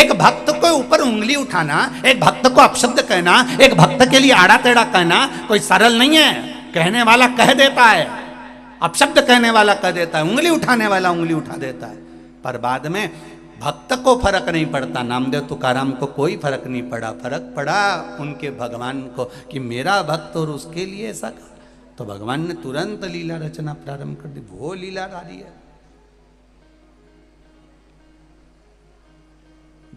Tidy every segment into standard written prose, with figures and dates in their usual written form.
एक भक्त को ऊपर उंगली उठाना, एक भक्त को अपशब्द कहना, एक भक्त के लिए आड़ा टेढ़ा कहना कोई सरल नहीं है। कहने वाला कह देता है, अपशब्द कहने वाला कह देता है, उंगली उठाने वाला उंगली उठा देता है, पर बाद में भक्त को फर्क नहीं पड़ता। नामदेव तुकाराम को कोई फर्क नहीं पड़ा, फर्क पड़ा उनके भगवान को कि मेरा भक्त और उसके लिए ऐसा कहा, तो भगवान ने तुरंत लीला रचना प्रारंभ कर दी। वो लीला रही है।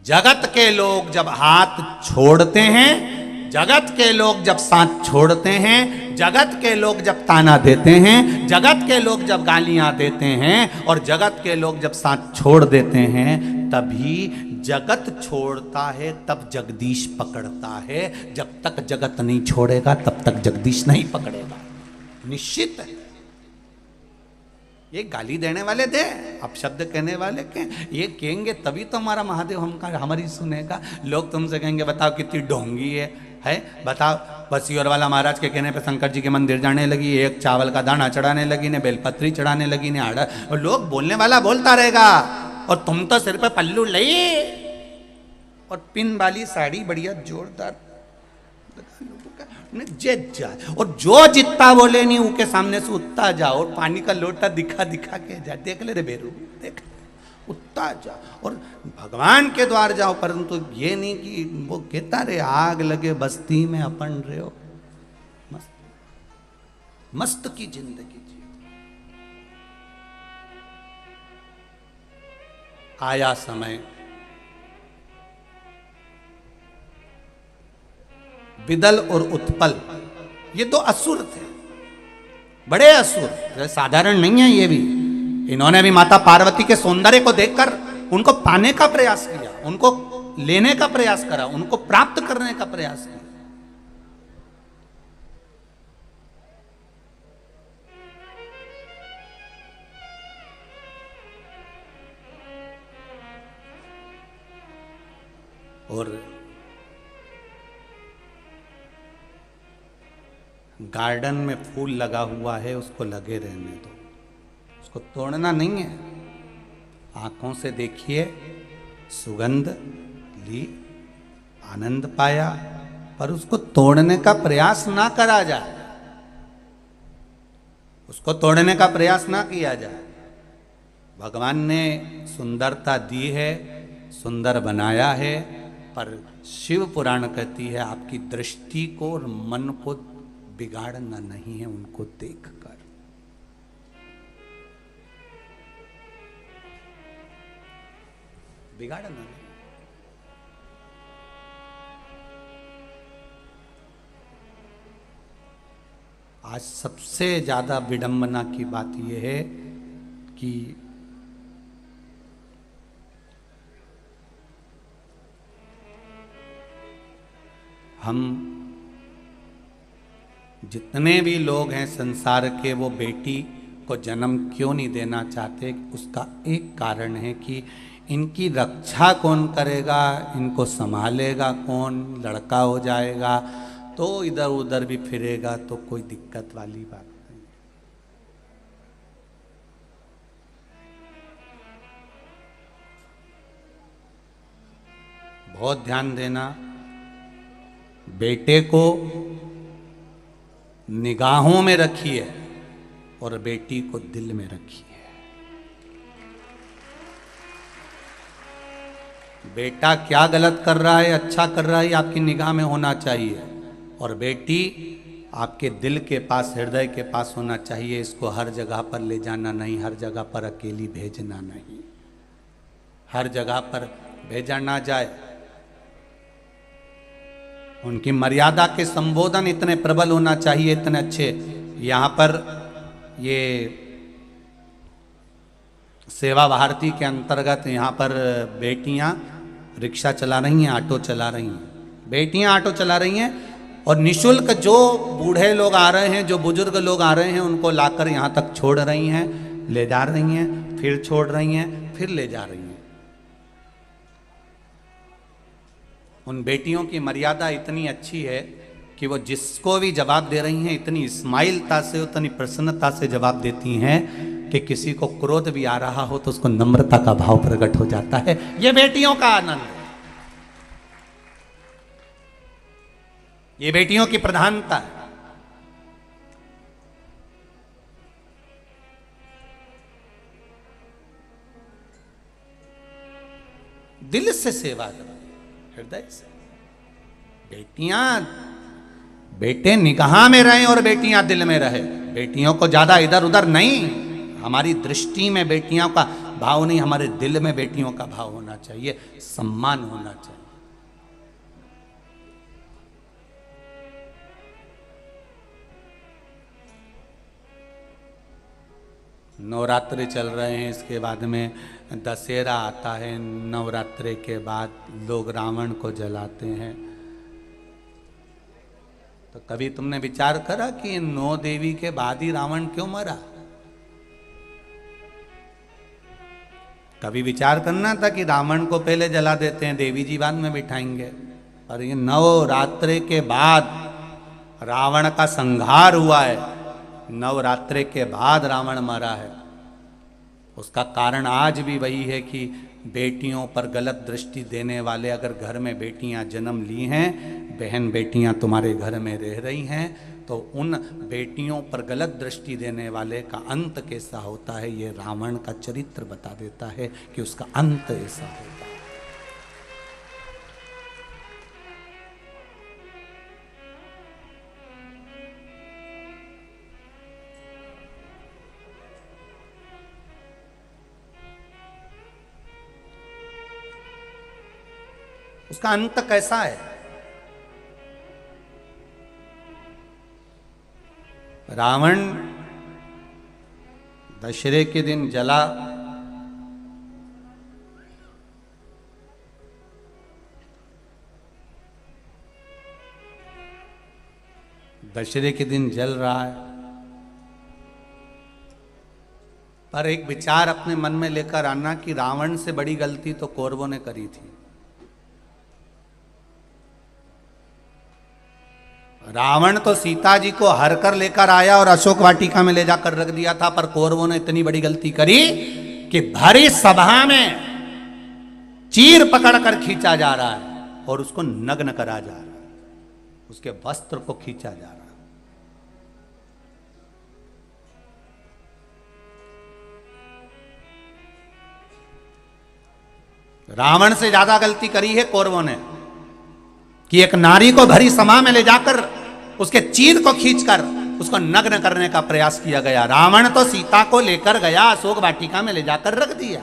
जगत के लोग जब हाथ छोड़ते हैं, जगत के लोग जब साथ छोड़ते हैं, जगत के लोग जब ताना देते हैं, जगत के लोग जब गालियां देते हैं और जगत के लोग जब साथ छोड़ देते हैं, तभी जगत छोड़ता है, तब जगदीश पकड़ता है। जब तक जगत नहीं छोड़ेगा तब तक जगदीश नहीं पकड़ेगा, निश्चित है। ये गाली देने वाले दे, अपशब्द कहने वाले के ये कहेंगे तभी तो हमारा महादेव हमारी सुनेगा। लोग तुमसे कहेंगे बताओ कितनी ढोंगी है बताओ। बसियोर वाला महाराज के कहने पे शंकर जी के मंदिर जाने लगी, एक चावल का दाना चढ़ाने लगी, ने बेलपत्री चढ़ाने लगी, ने आड़ा, और लोग बोलने वाला बोलता रहेगा। और तुम तो सिर पे पल्लू लई और पिन वाली साड़ी बढ़िया जोरदार और जो जितना बोले नहीं उनके सामने से उठता जाओ और पानी का लोटा दिखा दिखा के जा, देख ले रे बेरू, देख उठता जाओ और भगवान के द्वार जाओ। परंतु ये नहीं कि वो कहता रे आग लगे बस्ती में अपन रहे हो, मस्त मस्त की जिंदगी जी। आया समय विदल और उत्पल, ये दो असुर थे, बड़े असुर, साधारण नहीं है ये भी। इन्होंने भी माता पार्वती के सौंदर्य को देखकर उनको पाने का प्रयास किया, उनको लेने का प्रयास करा, उनको प्राप्त करने का प्रयास किया। और गार्डन में फूल लगा हुआ है, उसको लगे रहने दो, उसको तोड़ना नहीं है। आंखों से देखिए, सुगंध ली, आनंद पाया, पर उसको तोड़ने का प्रयास ना करा जाए, उसको तोड़ने का प्रयास ना किया जाए। भगवान ने सुंदरता दी है, सुंदर बनाया है, पर शिव पुराण कहती है आपकी दृष्टि को और मन को बिगाड़ना नहीं है, उनको देखकर। बिगाड़ना नहीं। आज सबसे ज्यादा विडंबना की बात यह है कि हम जितने भी लोग हैं संसार के, वो बेटी को जन्म क्यों नहीं देना चाहते? उसका एक कारण है कि इनकी रक्षा कौन करेगा, इनको संभालेगा कौन? लड़का हो जाएगा तो इधर उधर भी फिरेगा तो कोई दिक्कत वाली बात नहीं। बहुत ध्यान देना, बेटे को निगाहों में रखिए और बेटी को दिल में रखिए। बेटा क्या गलत कर रहा है, अच्छा कर रहा है, आपकी निगाह में होना चाहिए, और बेटी आपके दिल के पास, हृदय के पास होना चाहिए। इसको हर जगह पर ले जाना नहीं, हर जगह पर अकेली भेजना नहीं, हर जगह पर भेजा ना जाए। उनकी मर्यादा के संबोधन इतने प्रबल होना चाहिए, इतने अच्छे। यहाँ पर ये सेवा भारती के अंतर्गत यहाँ पर बेटियाँ रिक्शा चला रही हैं, ऑटो चला रही हैं, बेटियाँ ऑटो चला रही हैं, और निशुल्क जो बूढ़े लोग आ रहे हैं, जो बुजुर्ग लोग आ रहे हैं, उनको लाकर यहाँ तक छोड़ रही हैं, ले जा रही हैं, फिर छोड़ रही हैं, फिर ले जा रही हैं। उन बेटियों की मर्यादा इतनी अच्छी है कि वो जिसको भी जवाब दे रही हैं इतनी स्माइलता से, उतनी प्रसन्नता से जवाब देती हैं कि किसी को क्रोध भी आ रहा हो तो उसको नम्रता का भाव प्रकट हो जाता है। ये बेटियों का आनंद है। ये बेटियों की प्रधानता है। दिल से सेवा करो, हृदय से। बेटियां, बेटे निगाह में रहे और बेटियां दिल में रहे। बेटियों को ज्यादा इधर उधर नहीं, हमारी दृष्टि में बेटियों का भाव नहीं, हमारे दिल में बेटियों का भाव होना चाहिए, सम्मान होना चाहिए। नवरात्रि चल रहे हैं, इसके बाद में दशहरा आता है। नवरात्रि के बाद लोग रावण को जलाते हैं। तो कभी तुमने विचार करा कि 9 देवी के बाद ही रावण क्यों मरा? कभी विचार करना था कि रावण को पहले जला देते हैं, देवी जी बाद में बिठाएंगे। और ये नवरात्रि के बाद रावण का संहार हुआ है, नवरात्रि के बाद रावण मरा है। उसका कारण आज भी वही है कि बेटियों पर गलत दृष्टि देने वाले, अगर घर में बेटियां जन्म ली हैं, बहन बेटियां तुम्हारे घर में रह रही हैं, तो उन बेटियों पर गलत दृष्टि देने वाले का अंत कैसा होता है, ये रावण का चरित्र बता देता है कि उसका अंत ऐसा होता है। उसका अंत कैसा है? रावण दशहरे के दिन जला, दशहरे के दिन जल रहा है, पर एक विचार अपने मन में लेकर आना कि रावण से बड़ी गलती तो कौरवों ने करी थी। रावण तो सीता जी को हर कर लेकर आया और अशोक वाटिका में ले जाकर रख दिया था, पर कौरवों ने इतनी बड़ी गलती करी कि भरी सभा में चीर पकड़कर खींचा जा रहा है और उसको नग्न करा जा रहा है, उसके वस्त्र को खींचा जा रहा है। रावण से ज्यादा गलती करी है कौरवों ने कि एक नारी को भरी सभा में ले जाकर उसके चीर को खींचकर उसको नग्न करने का प्रयास किया गया। रावण तो सीता को लेकर गया, अशोक वाटिका में ले जाकर रख दिया,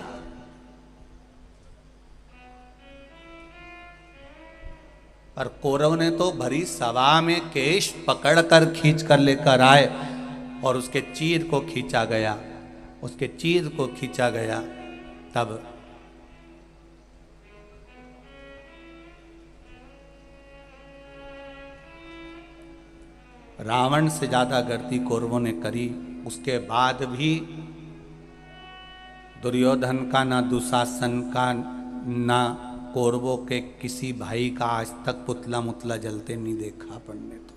पर कौरव ने तो भरी सभा में केश पकड़कर खींच कर लेकर आए और उसके चीर को खींचा गया, उसके चीर को खींचा गया। तब रावण से ज्यादा गलती कौरवों ने करी। उसके बाद भी दुर्योधन का, ना दुशासन का, ना कौरवों के किसी भाई का आज तक पुतला मुतला जलते नहीं देखा अपन ने। तो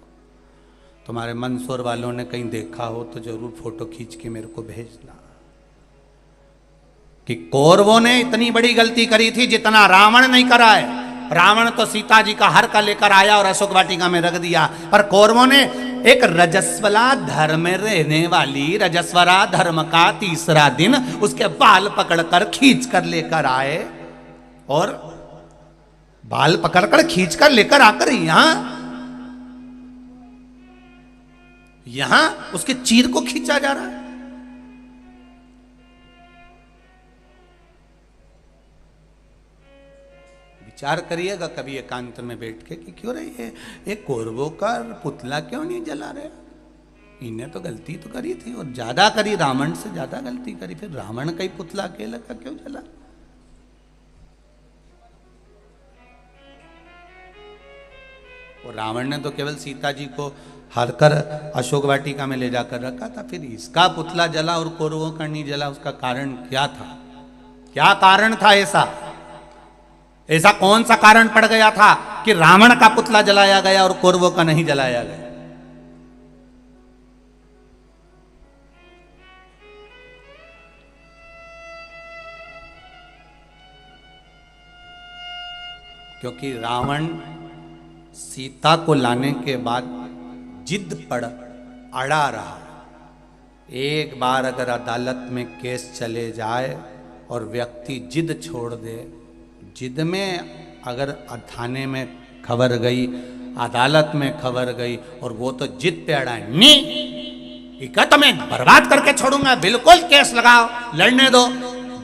तुम्हारे मंदसौर वालों ने कहीं देखा हो तो जरूर फोटो खींच के मेरे को भेजना कि कौरवों ने इतनी बड़ी गलती करी थी जितना रावण नहीं करा है। रावण तो सीता जी का हर का लेकर आया और अशोक वाटिका में रख दिया, पर कौरवों ने एक रजस्वला धर्म में रहने वाली, रजस्वला धर्म का तीसरा दिन उसके बाल पकड़कर खींच कर लेकर आए और बाल पकड़कर खींच कर लेकर आकर यहां उसके चीर को खींचा जा रहा है। विचार करिएगा कभी एकांत में बैठ के कि क्यों रही है ये कौरवों का पुतला क्यों नहीं जला रहे? इन्हें तो गलती तो करी थी और ज्यादा करी, रावण से ज्यादा गलती करी, फिर रावण का ही पुतला अकेला का क्यों जला? और रावण ने तो केवल सीता जी को हरकर अशोक वाटिका में ले जाकर रखा था, फिर इसका पुतला जला और कौरवों का नहीं जला। उसका कारण क्या था? क्या कारण था ऐसा कौन सा कारण पड़ गया था कि रावण का पुतला जलाया गया और कौरवों का नहीं जलाया गया? क्योंकि रावण सीता को लाने के बाद जिद पड़ अड़ा रहा। एक बार अगर अदालत में केस चले जाए और व्यक्ति जिद छोड़ दे, जिद में अगर थाने में खबर गई, अदालत में खबर गई और वो तो जिद पे अड़ा है, नहीं इका तो मैं बर्बाद करके छोड़ूंगा, बिल्कुल केस लगाओ, लड़ने दो।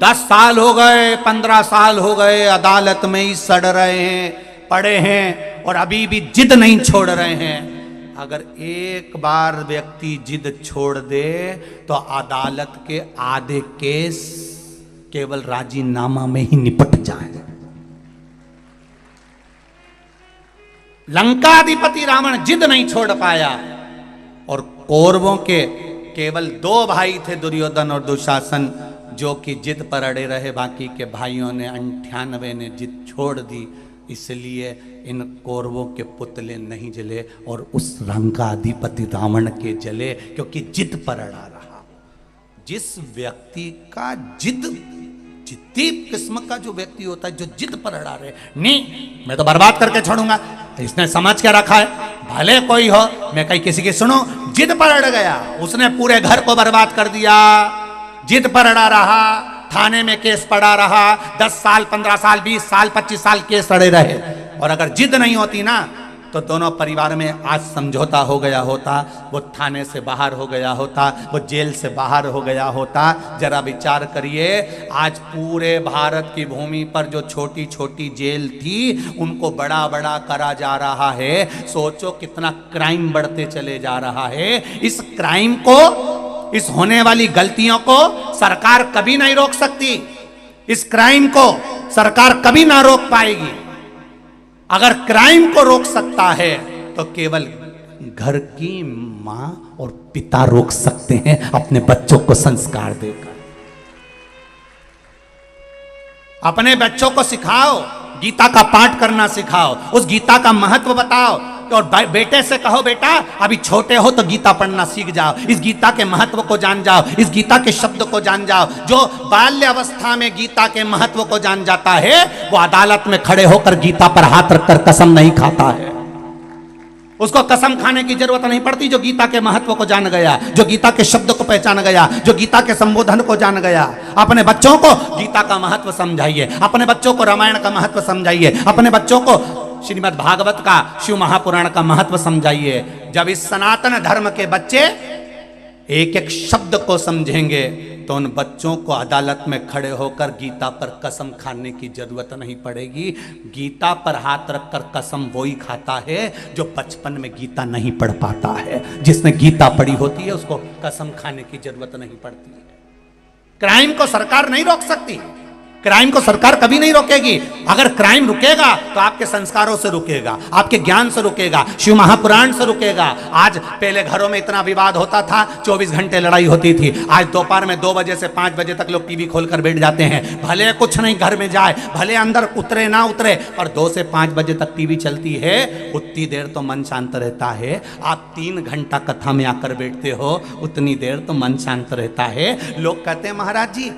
10 साल हो गए, 15 साल हो गए, अदालत में ही सड़ रहे हैं, पड़े हैं और अभी भी जिद नहीं छोड़ रहे हैं। अगर एक बार व्यक्ति जिद छोड़ दे तो अदालत के आधे केस केवल राजीनामा में ही निपट जाए। लंकाधिपति रावण जिद नहीं छोड़ पाया और कौरवों के केवल 2 भाई थे, दुर्योधन और दुशासन, जो कि जिद पर अड़े रहे। बाकी के भाइयों ने 98 ने जिद छोड़ दी। इसलिए इन कौरवों के पुतले नहीं जले और उस लंकाधिपति रावण के जले, क्योंकि जिद पर अड़ा रहा। जिस व्यक्ति का जिद्दी किस्म का जो व्यक्ति होता है, जो जिद पर अड़ा रहे, नहीं मैं तो बर्बाद करके छोड़ूंगा, इसने समझ के रखा है, भले कोई हो, मैं कहीं किसी की सुनो, जिद पर अड़ गया, उसने पूरे घर को बर्बाद कर दिया। जिद पर अड़ा रहा, थाने में केस पड़ा रहा, 10 साल 15 साल 20 साल 25 साल केस अड़े रहे। और अगर जिद नहीं होती ना तो दोनों परिवार में आज समझौता हो गया होता, वो थाने से बाहर हो गया होता, वो जेल से बाहर हो गया होता। जरा विचार करिए, आज पूरे भारत की भूमि पर जो छोटी छोटी जेल थी उनको बड़ा बड़ा करा जा रहा है। सोचो कितना क्राइम बढ़ते चले जा रहा है। इस क्राइम को, इस होने वाली गलतियों को सरकार कभी नहीं रोक सकती। इस क्राइम को सरकार कभी ना रोक पाएगी। अगर क्राइम को रोक सकता है तो केवल घर की मां और पिता रोक सकते हैं अपने बच्चों को संस्कार देकर। अपने बच्चों को सिखाओ, गीता का पाठ करना सिखाओ, उस गीता का महत्व बताओ। और बेटे से कहो, बेटा अभी छोटे हो तो गीता पढ़ना सीख जाओ, इस गीता के महत्व को जान जाओ, इस गीता के शब्द को जान जाओ। जो बाल्य अवस्था में गीता के महत्व को जान जाता है वो अदालत में खड़े होकर गीता पर हाथ रखकर कसम नहीं खाता है। उसको कसम खाने की जरूरत नहीं पड़ती। जो गीता के महत्व को जान गया, जो गीता के शब्द को पहचान गया, जो गीता के संबोधन को जान गया। अपने बच्चों को गीता का महत्व समझाइए, अपने बच्चों को रामायण का महत्व समझाइए, अपने बच्चों को श्रीमद् भागवत का, शिव महापुराण का महत्व समझाइए। जब इस सनातन धर्म के बच्चे एक एक शब्द को समझेंगे तो उन बच्चों को अदालत में खड़े होकर गीता पर कसम खाने की जरूरत नहीं पड़ेगी। गीता पर हाथ रखकर कसम वही खाता है जो बचपन में गीता नहीं पढ़ पाता है। जिसने गीता पढ़ी होती है उसको कसम खाने की जरूरत नहीं पड़ती है। क्राइम को सरकार नहीं रोक सकती, क्राइम को सरकार कभी नहीं रोकेगी। अगर क्राइम रुकेगा तो आपके संस्कारों से रुकेगा, आपके ज्ञान से रुकेगा, शिव महापुराण से रुकेगा। आज पहले घरों में इतना विवाद होता था, 24 घंटे लड़ाई होती थी। आज दोपहर में 2 बजे से 5 बजे तक लोग टीवी खोलकर बैठ जाते हैं। भले कुछ नहीं घर में जाए, भले अंदर उतरे ना उतरे, और 2 से 5 बजे तक टीवी चलती है, उतनी देर तो मन शांत रहता है। आप 3 घंटा कथा में आकर बैठते हो, उतनी देर तो मन शांत रहता है। लोग कहते हैं महाराज जी,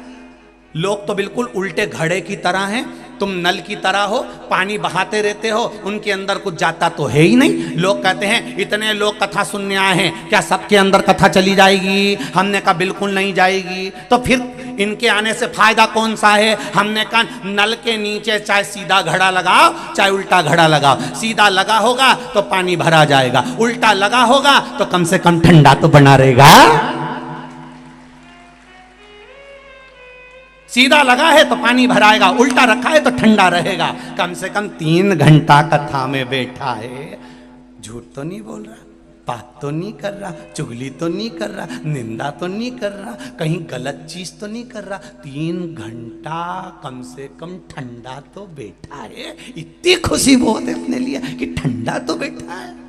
लोग तो बिल्कुल उल्टे घड़े की तरह हैं, तुम नल की तरह हो, पानी बहाते रहते हो, उनके अंदर कुछ जाता तो है ही नहीं। लोग कहते हैं इतने लोग कथा सुनने आए हैं, क्या सबके अंदर कथा चली जाएगी? हमने कहा बिल्कुल नहीं जाएगी। तो फिर इनके आने से फायदा कौन सा है? हमने कहा नल के नीचे चाहे सीधा घड़ा लगाओ चाहे उल्टा घड़ा लगाओ, सीधा लगा होगा तो पानी भरा जाएगा, उल्टा लगा होगा तो कम से कम ठंडा तो बना रहेगा। सीधा लगा है तो पानी भराएगा, उल्टा रखा है तो ठंडा रहेगा। कम से कम 3 घंटा कथा में बैठा है, झूठ तो नहीं बोल रहा, बात तो नहीं कर रहा, चुगली तो नहीं कर रहा, निंदा तो नहीं कर रहा, कहीं गलत चीज तो नहीं कर रहा। 3 घंटा कम से कम ठंडा तो बैठा है। इतनी खुशी बहुत है अपने लिए कि ठंडा तो बैठा है,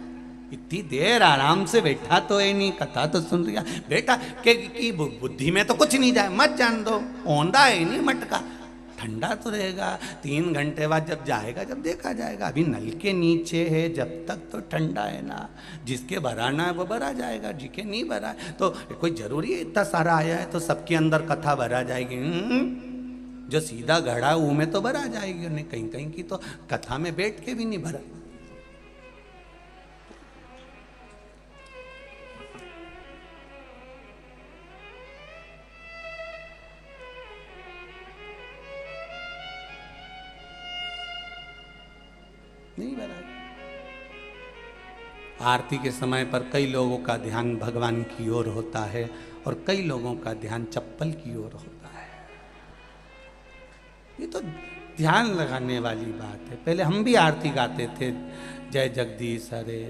इतनी देर आराम से बैठा तो है नहीं, कथा तो सुन रहा बेटा कि बुद्धि में तो कुछ नहीं जाए, मत जान दो, औंधा है नहीं मटका, ठंडा तो रहेगा। 3 घंटे बाद जब जाएगा, जब देखा जाएगा। अभी नल के नीचे है, जब तक तो ठंडा है ना, जिसके भराना है वो भरा जाएगा, जिसके नहीं भरा है तो कोई जरूरी है इतना सारा आया है तो सबके अंदर कथा भरा जाएगी? जो सीधा घड़ा वो में तो भरा जाएगी, उन्हें कहीं कहीं की तो कथा में बैठ के भी नहीं भरा। नहीं भराई। आरती के समय पर कई लोगों का ध्यान भगवान की ओर होता है और कई लोगों का ध्यान चप्पल की ओर होता है। ये तो ध्यान लगाने वाली बात है। पहले हम भी आरती गाते थे, जय जगदीश हरे,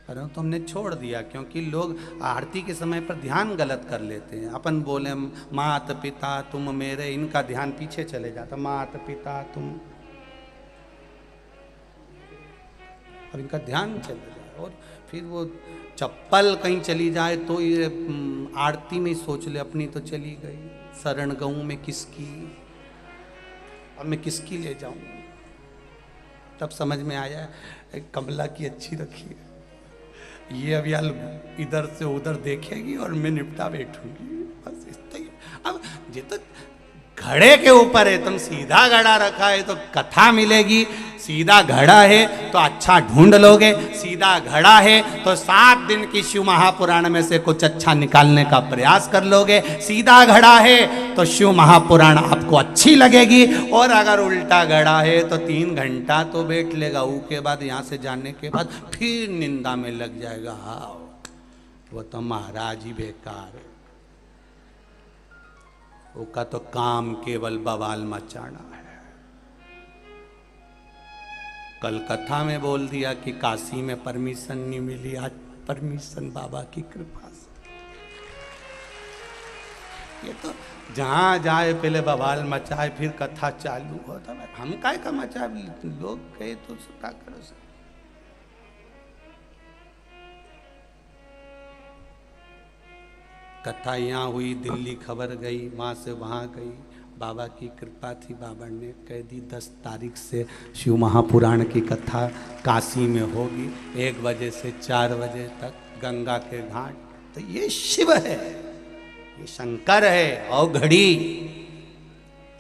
परंतु हमने छोड़ दिया क्योंकि लोग आरती के समय पर ध्यान गलत कर लेते हैं। अपन बोले मात पिता तुम मेरे, इनका ध्यान पीछे चले जाता, मात पिता तुम, और इनका ध्यान चले जाए। और फिर वो चप्पल कहीं चली जाए तो ये आरती में सोच ले अपनी तो चली गई, शरण गऊं मैं किसकी, अब मैं किसकी ले जाऊं। तब समझ में आया कमला की अच्छी रखी है, ये अब यार इधर से उधर देखेगी और मैं निपटा बैठूंगी, बस इतना ही। अब ये तो घड़े के ऊपर है, तुम सीधा घड़ा रखा है तो कथा मिलेगी, सीधा घड़ा है तो अच्छा ढूंढ लोगे, सीधा घड़ा है तो 7 दिन की शिव महापुराण में से कुछ अच्छा निकालने का प्रयास कर लोगे, सीधा घड़ा है तो शिव महापुराण आपको अच्छी लगेगी, और अगर उल्टा घड़ा है तो 3 घंटा तो बैठ लेगा, उसके बाद यहाँ से जाने के बाद फिर निंदा में लग जाएगा, हाँ वो तो महाराज ही बेकार है, उसका तो काम केवल बवाल मचाना है। कल कथा में बोल दिया कि काशी में परमिशन नहीं मिली, आज परमिशन बाबा की कृपा से। ये तो जहां जाए पहले बवाल मचाए फिर कथा चालू होता है। हम काय का मचाए, लोग कहे तो क्या करो सर। कथा यहाँ हुई, दिल्ली खबर गई, वहाँ से वहाँ गई, बाबा की कृपा थी, बाबा ने कह दी 10 तारीख से शिव महापुराण की कथा काशी में होगी, 1 बजे से 4 बजे तक गंगा के घाट। तो ये शिव है, ये शंकर है। और घड़ी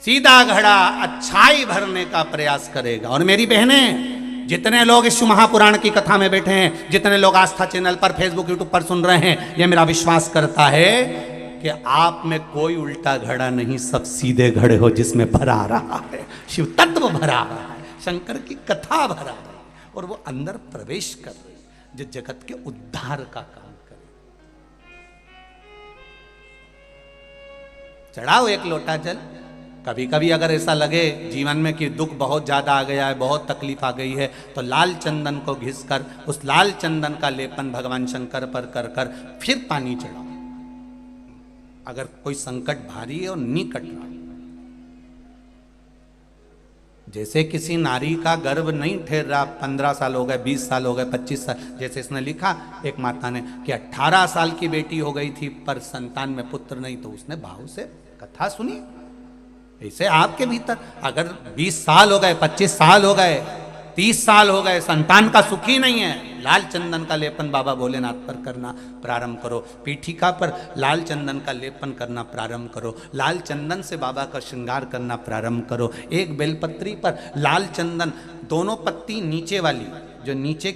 सीधा घड़ा अच्छाई भरने का प्रयास करेगा। और मेरी बहनें, जितने लोग इस महापुराण की कथा में बैठे हैं, जितने लोग आस्था चैनल पर, फेसबुक, यूट्यूब पर सुन रहे हैं, ये मेरा विश्वास करता है कि आप में कोई उल्टा घड़ा नहीं, सब सीधे घड़े हो जिसमें भरा रहा है शिव तत्व, भरा रहा है शंकर की कथा, भरा रहा है, और वो अंदर प्रवेश कर रही है जो जगत के उद्धार का काम करे। चढ़ाओ 1 लोटा जल। कभी कभी अगर ऐसा लगे जीवन में कि दुख बहुत ज़्यादा आ गया है, बहुत तकलीफ आ गई है, तो लाल चंदन को घिसकर उस लाल चंदन का लेपन भगवान शंकर पर कर कर फिर पानी चढ़ाओ। अगर कोई संकट भारी है और निकट रहा, जैसे किसी नारी का गर्भ नहीं ठहर रहा, 15 साल हो गए, 20 साल हो गए, 25 साल, जैसे इसने लिखा एक माता ने कि 18 साल की बेटी हो गई थी पर संतान में पुत्र नहीं, तो उसने भाव से कथा सुनी। ऐसे आपके भीतर अगर 20 साल हो गए, 25 साल हो गए, 30 साल हो गए, संतान का सुख ही नहीं है, लाल चंदन का लेपन बाबा भोलेनाथ पर करना प्रारंभ करो। पीठिका पर लाल चंदन का लेपन करना प्रारंभ करो। लाल चंदन से बाबा का श्रृंगार करना प्रारंभ करो। एक बेलपत्री पर लाल चंदन, दोनों पत्ती नीचे वाली, जो नीचे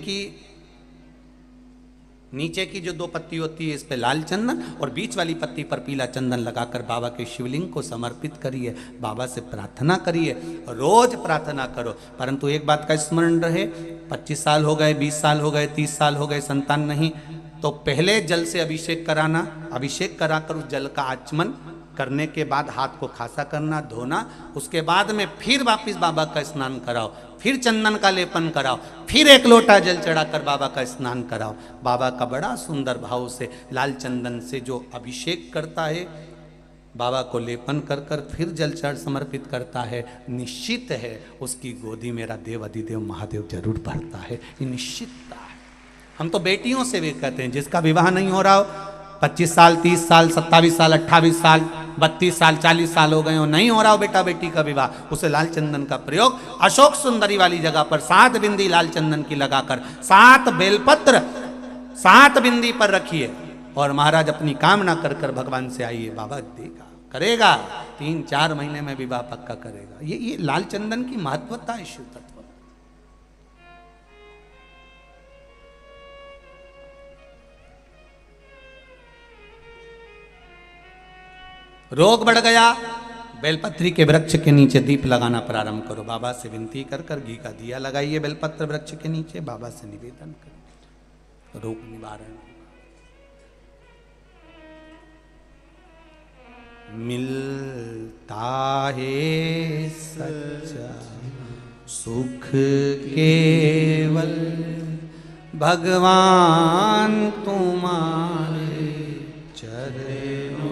की जो 2 पत्ती होती है, इस पे लाल चंदन, और बीच वाली पत्ती पर पीला चंदन लगाकर बाबा के शिवलिंग को समर्पित करिए, बाबा से प्रार्थना करिए, रोज प्रार्थना करो। परंतु एक बात का स्मरण रहे, 25 साल हो गए, 20 साल हो गए, 30 साल हो गए, संतान नहीं, तो पहले जल से अभिषेक कराना, अभिषेक कराकर उस जल का आचमन करने के बाद हाथ को खासा करना, धोना, उसके बाद में फिर वापिस बाबा का स्नान कराओ, फिर चंदन का लेपन कराओ, फिर 1 लोटा जल चढ़ाकर बाबा का स्नान कराओ। बाबा का बड़ा सुंदर भाव से लाल चंदन से जो अभिषेक करता है, बाबा को लेपन कर कर फिर जल चढ़ समर्पित करता है, निश्चित है उसकी गोदी मेरा देव अधिदेव महादेव जरूर भरता है, ये निश्चितता है। हम तो बेटियों से भी कहते हैं, जिसका विवाह नहीं हो रहा हो, 25 साल, 30 साल, 27 साल, 28 साल, 32 साल, 40 साल हो गए हो, नहीं हो रहा हो बेटा बेटी का विवाह, उसे लाल चंदन का प्रयोग अशोक सुंदरी वाली जगह पर 7 बिंदी लाल चंदन की लगाकर 7 बेलपत्र 7 बिंदी पर रखिए, और महाराज अपनी कामना कर कर भगवान से आइए, बाबा देगा, करेगा, 3-4 महीने में विवाह पक्का करेगा। ये लाल चंदन की महत्वता है शिव तत्व। रोग बढ़ गया, बेलपत्री के वृक्ष के नीचे दीप लगाना प्रारंभ करो। बाबा से विनती कर कर घी का दिया लगाइए बेलपत्र वृक्ष के नीचे, बाबा से निवेदन करिए, रोग निवारण। मिलता है सच्चा सुख केवल भगवान तुम्हारे चरणों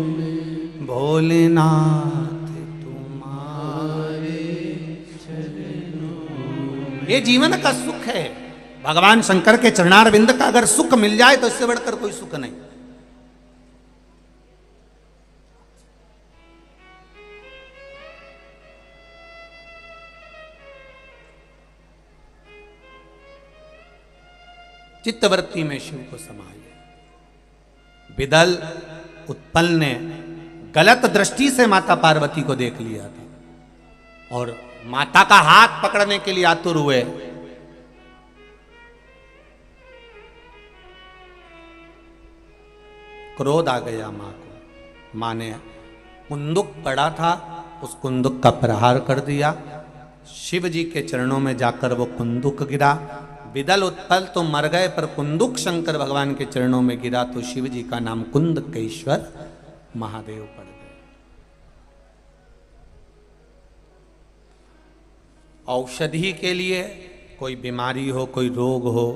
में, भोलेनाथ तुम्हारे चरणों। ये जीवन का सुख है। भगवान शंकर के चरणारविंद का अगर सुख मिल जाए तो इससे बढ़कर कोई सुख नहीं। चित्तवृत्ति में शिव को समाइए। विदल उत्पल ने गलत दृष्टि से माता पार्वती को देख लिया था और माता का हाथ पकड़ने के लिए आतुर हुए। क्रोध आ गया मां को। मां ने कुंदुक पड़ा था, उस कुंदुक का प्रहार कर दिया। शिव जी के चरणों में जाकर वो कुंदुक गिरा। विदल उत्पल तो मर गए, पर कुंदुक शंकर भगवान के चरणों में गिरा तो शिव जी का नाम कुंदकेश्वर महादेव पड़ गए। औषधि के लिए कोई बीमारी हो, कोई रोग हो,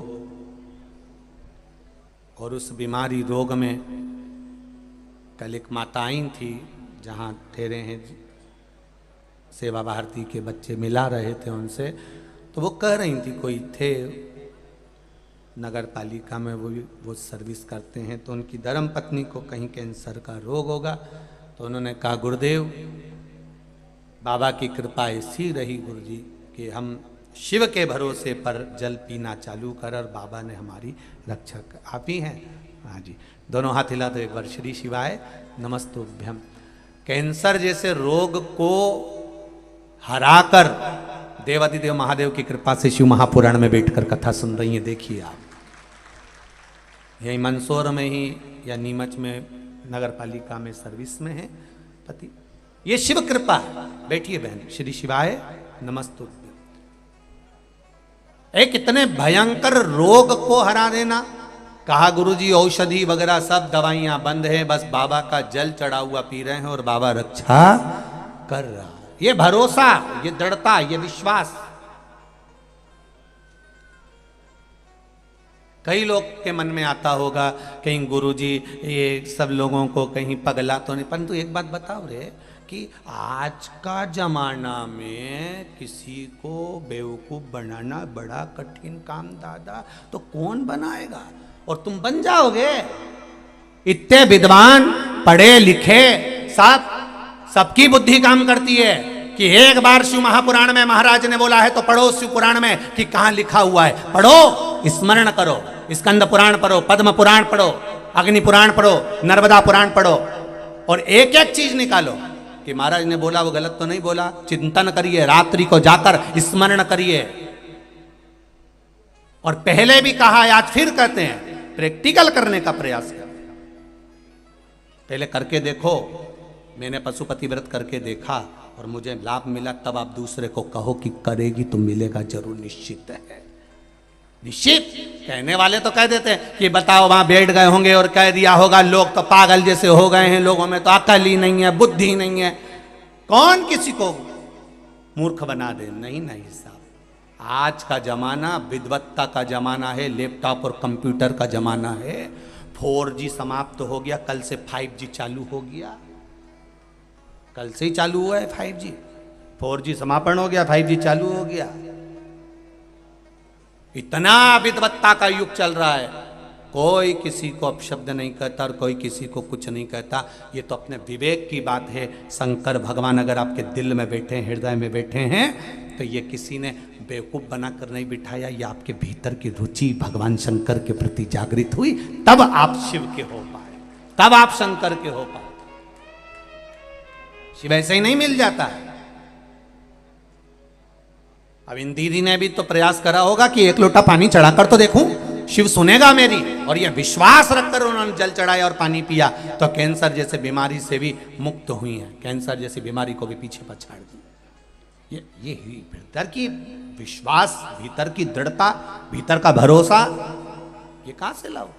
और उस बीमारी रोग में कल एक माता आई थी, जहाँ ठहरे हैं सेवा भारती के बच्चे मिला रहे थे उनसे, तो वो कह रही थी, कोई थे नगर पालिका में, वो सर्विस करते हैं, तो उनकी धर्म पत्नी को कहीं कैंसर का रोग होगा। तो उन्होंने कहा, गुरुदेव बाबा की कृपा ऐसी रही गुरु जी कि हम शिव के भरोसे पर जल पीना चालू कर, और बाबा ने हमारी रक्षा कर। आप ही हैं? हाँ जी। दोनों हाथ हिला दो एक बार। श्री शिवाय नमस्तुभ्यम। कैंसर जैसे रोग को हराकर देवादिदेव महादेव की कृपा से शिव महापुराण में बैठकर कथा सुन रही हैं। देखिए आप, यही मंदसौर में ही या नीमच में नगर पालिका में सर्विस में है पति। ये शिव कृपा। बैठिए बहन। श्री शिवाय नमस्तुभ्यम। एक इतने भयंकर रोग को हरा देना। कहा गुरुजी औषधि वगैरह सब दवाइयां बंद है, बस बाबा का जल चढ़ा हुआ पी रहे हैं और बाबा रक्षा कर रहा। ये भरोसा, ये दृढ़ता, ये विश्वास। कई लोग के मन में आता होगा कहीं गुरुजी ये सब लोगों को कहीं पगला तो नहीं, परंतु एक बात बताओ रे कि आज का जमाना में किसी को बेवकूफ बनाना बड़ा कठिन काम दादा, तो कौन बनाएगा? और तुम बन जाओगे। इतने विद्वान पढ़े लिखे सबकी बुद्धि काम करती है कि एक बार शिव महापुराण में महाराज ने बोला है तो पढ़ो शिव पुराण में कि कहां लिखा हुआ है। पढ़ो, स्मरण करो, स्कंद पुराण पढ़ो, पद्म पुराण पढ़ो, अग्नि पुराण पढ़ो, नर्मदा पुराण पढ़ो, और एक एक चीज निकालो कि महाराज ने बोला वो गलत तो नहीं बोला। चिंतन करिए, रात्रि को जाकर स्मरण करिए। और पहले भी कहा, आज फिर कहते हैं, प्रैक्टिकल करने का प्रयास करें। पहले करके देखो। मैंने पशुपति व्रत करके देखा और मुझे लाभ मिला, तब आप दूसरे को कहो कि करेगी तो मिलेगा जरूर, निश्चित है। निश्चित। कहने वाले तो कह देते हैं कि बताओ वहां बैठ गए होंगे और कह दिया होगा, लोग तो पागल जैसे हो गए हैं, लोगों में तो अकल ही नहीं है, बुद्धि नहीं है। कौन किसी को मूर्ख बना दे? नहीं नहीं साहब, आज का जमाना विद्वत्ता का जमाना है, लैपटॉप और कंप्यूटर का जमाना है। 4G समाप्त हो गया, कल से 5G चालू हो गया। कल से ही चालू हुआ है 5G। 4G समापन हो गया, 5G चालू हो गया। इतना विद्वत्ता का युग चल रहा है, कोई किसी को अपशब्द नहीं कहता और कोई किसी को कुछ नहीं कहता। ये तो अपने विवेक की बात है। शंकर भगवान अगर आपके दिल में बैठे हैं, हृदय में बैठे हैं, तो ये किसी ने बेवकूफ बनाकर नहीं बिठाया। ये आपके भीतर की रुचि भगवान शंकर के प्रति जागृत हुई, तब आप शिव के हो पाए, तब आप शंकर के हो पाए। शिव ऐसे ही नहीं मिल जाता है। अब इन दीदी ने भी तो प्रयास करा होगा कि एक लोटा पानी चढ़ाकर तो देखूं, शिव सुनेगा मेरी। और यह विश्वास रखकर उन्होंने जल चढ़ाया और पानी पिया तो कैंसर जैसे बीमारी से भी मुक्त हुई है, कैंसर जैसी बीमारी को भी पीछे पछाड़ दी। ये ही भीतर की विश्वास, भीतर की दृढ़ता, भीतर का भरोसा, ये कहां से लाओ।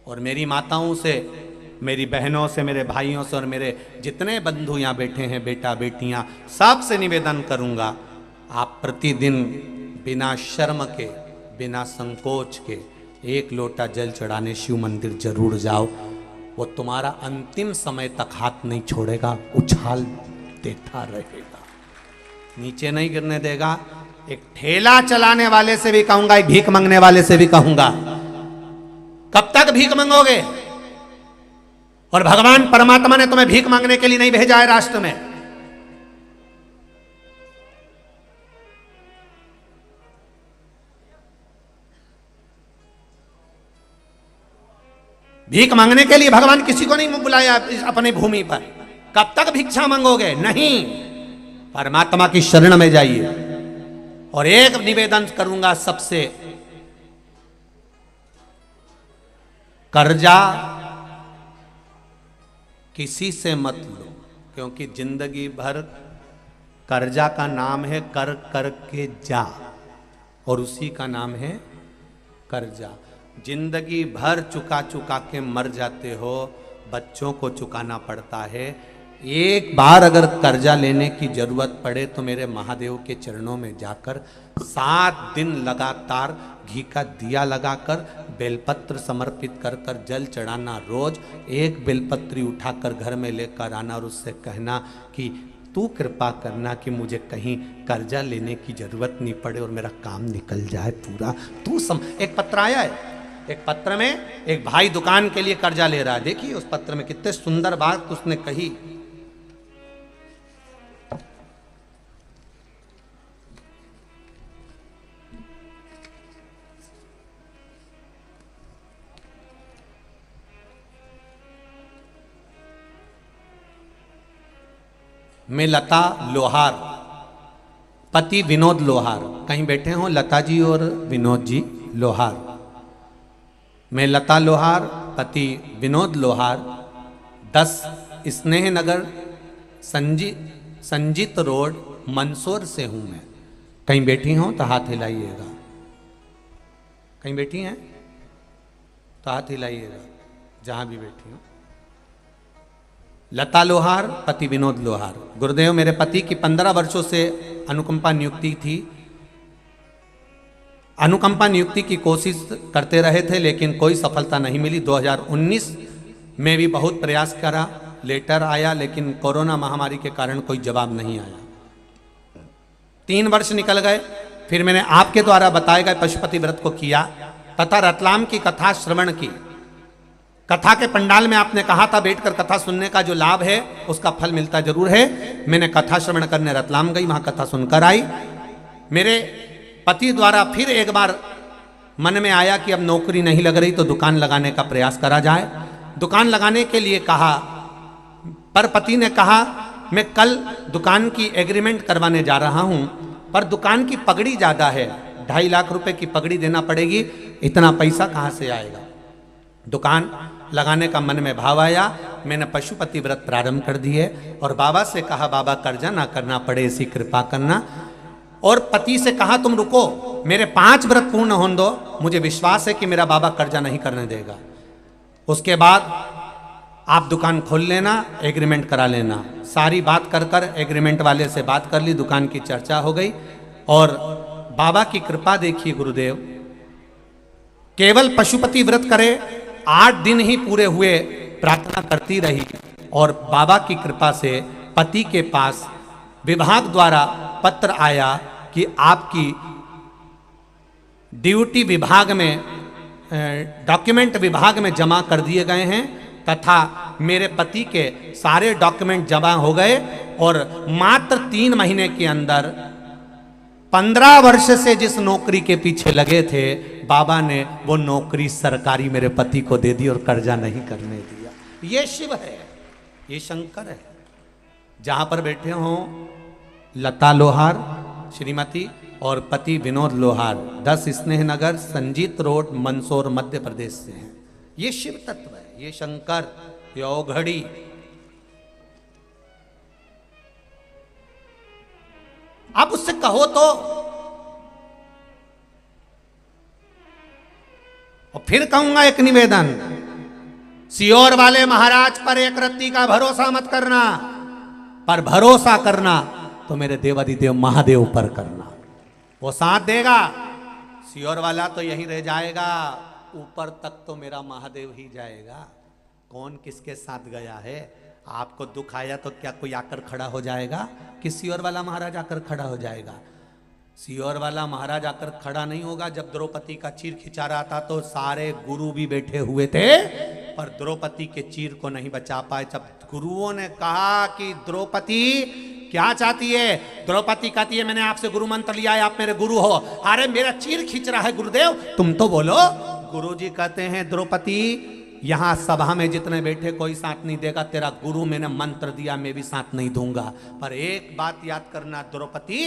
और मेरी माताओं से, मेरी बहनों से, मेरे भाइयों से और मेरे जितने बंधु यहाँ बैठे हैं, बेटा बेटियां, सबसे निवेदन करूंगा, आप प्रतिदिन बिना शर्म के, बिना संकोच के एक लोटा जल चढ़ाने शिव मंदिर जरूर जाओ। वो तुम्हारा अंतिम समय तक हाथ नहीं छोड़ेगा, उछाल देता रहेगा, नीचे नहीं गिरने देगा। एक ठेला चलाने वाले से भी कहूंगा, एक भीख मांगने वाले से भी कहूंगा, कब तक भीख मांगोगे? और भगवान परमात्मा ने तुम्हें भीख मांगने के लिए नहीं भेजा है राष्ट्र में। भीख मांगने के लिए भगवान किसी को नहीं बुलाया अपनी भूमि पर। कब तक भिक्षा मांगोगे? नहीं, परमात्मा की शरण में जाइए। और एक निवेदन करूंगा सबसे, कर्जा किसी से मत लो, क्योंकि जिंदगी भर कर्जा का नाम है कर कर के जा, और उसी का नाम है कर्जा। जिंदगी भर चुका चुका के मर जाते हो, बच्चों को चुकाना पड़ता है। एक बार अगर कर्जा लेने की जरूरत पड़े तो मेरे महादेव के चरणों में जाकर 7 दिन लगातार घी का दिया लगाकर बेलपत्र समर्पित कर कर जल चढ़ाना। रोज एक बेलपत्री उठाकर घर में लेकर आना और उससे कहना कि तू कृपा करना कि मुझे कहीं कर्जा लेने की जरूरत नहीं पड़े और मेरा काम निकल जाए पूरा। एक पत्र आया है, एक पत्र में एक भाई दुकान के लिए कर्जा ले रहा है। देखिए उस पत्र में कितने सुंदर बात उसने कही। मैं लता लोहार, पति विनोद लोहार, कहीं बैठे हों लता जी और विनोद जी लोहार। मैं लता लोहार, पति विनोद लोहार, 10 स्नेह नगर संजीत रोड मंदसौर से हूं मैं। कहीं बैठी हों तो हाथ हिलाइएगा, कहीं बैठी हैं तो हाथ हिलाइएगा, जहां भी बैठी हो। लता लोहार, पति विनोद लोहार। गुरुदेव, मेरे पति की 15 वर्षों से अनुकंपा नियुक्ति थी। अनुकंपा नियुक्ति की कोशिश करते रहे थे लेकिन कोई सफलता नहीं मिली। 2019 में भी बहुत प्रयास करा, लेटर आया लेकिन कोरोना महामारी के कारण कोई जवाब नहीं आया। 3 वर्ष निकल गए। फिर मैंने आपके द्वारा बताए गए पशुपति व्रत को किया तथा रतलाम की कथा श्रवण की। कथा के पंडाल में आपने कहा था बैठकर कथा सुनने का जो लाभ है उसका फल मिलता जरूर है। मैंने कथा श्रवण करने रतलाम गई, वहां कथा सुनकर आई। मेरे पति द्वारा फिर एक बार मन में आया कि अब नौकरी नहीं लग रही तो दुकान लगाने का प्रयास करा जाए। दुकान लगाने के लिए कहा, पर पति ने कहा मैं कल दुकान की एग्रीमेंट करवाने जा रहा हूं, पर दुकान की पगड़ी ज्यादा है, 2.5 लाख रुपए की पगड़ी देना पड़ेगी, इतना पैसा कहां से आएगा। दुकान लगाने का मन में भाव आया। मैंने पशुपति व्रत प्रारंभ कर दिए और बाबा से कहा बाबा कर्जा ना करना पड़े ऐसी कृपा करना। और पति से कहा तुम रुको, मेरे 5 व्रत पूर्ण होने दो, मुझे विश्वास है कि मेरा बाबा कर्जा नहीं करने देगा। उसके बाद आप दुकान खोल लेना, एग्रीमेंट करा लेना। सारी बात कर कर एग्रीमेंट वाले से बात कर ली, दुकान की चर्चा हो गई। और बाबा की कृपा देखिए गुरुदेव, केवल पशुपति व्रत करे, 8 दिन ही पूरे हुए, प्रार्थना करती रही और बाबा की कृपा से पति के पास विभाग द्वारा पत्र आया कि आपकी ड्यूटी विभाग में, डॉक्यूमेंट विभाग में जमा कर दिए गए हैं तथा मेरे पति के सारे डॉक्यूमेंट जमा हो गए और मात्र 3 महीने के अंदर 15 वर्ष से जिस नौकरी के पीछे लगे थे बाबा ने वो नौकरी सरकारी मेरे पति को दे दी और कर्जा नहीं करने दिया। ये शिव है, ये शंकर है। जहां पर बैठे हों लता लोहार श्रीमती और पति विनोद लोहार, 10 स्नेह नगर, संजीत रोड, मंदसौर, मध्य प्रदेश से हैं। ये शिव तत्व है, ये शंकर, ये औघड़ी। आप उससे कहो तो, और फिर कहूंगा एक निवेदन, सियोर वाले महाराज पर एक रत्ती का भरोसा मत करना, पर भरोसा करना तो मेरे देवाधिदेव महादेव पर करना, वो साथ देगा। सियोर वाला तो यहीं रह जाएगा, ऊपर तक तो मेरा महादेव ही जाएगा। कौन किसके साथ गया है? आपको दुख आया तो क्या कोई आकर खड़ा हो जाएगा कि सियोर वाला महाराज आकर खड़ा हो जाएगा? सियोर वाला महाराज आकर खड़ा नहीं होगा। जब द्रौपदी का चीर खिंचा रहा था तो सारे गुरु भी बैठे हुए थे, पर द्रौपदी के चीर को नहीं बचा पाए। जब गुरुओं ने कहा कि द्रौपदी क्या चाहती है, द्रौपदी कहती है मैंने आपसे गुरु मंत्र लिया है, आप मेरे गुरु हो। अरे मेरा चीर खींच रहा है गुरुदेव, तुम तो बोलो। गुरुजी कहते हैं द्रौपदी यहां सभा में जितने बैठे कोई साथ नहीं देगा, तेरा गुरु मैंने मंत्र दिया, मैं भी साथ नहीं दूंगा। पर एक बात याद करना द्रौपदी,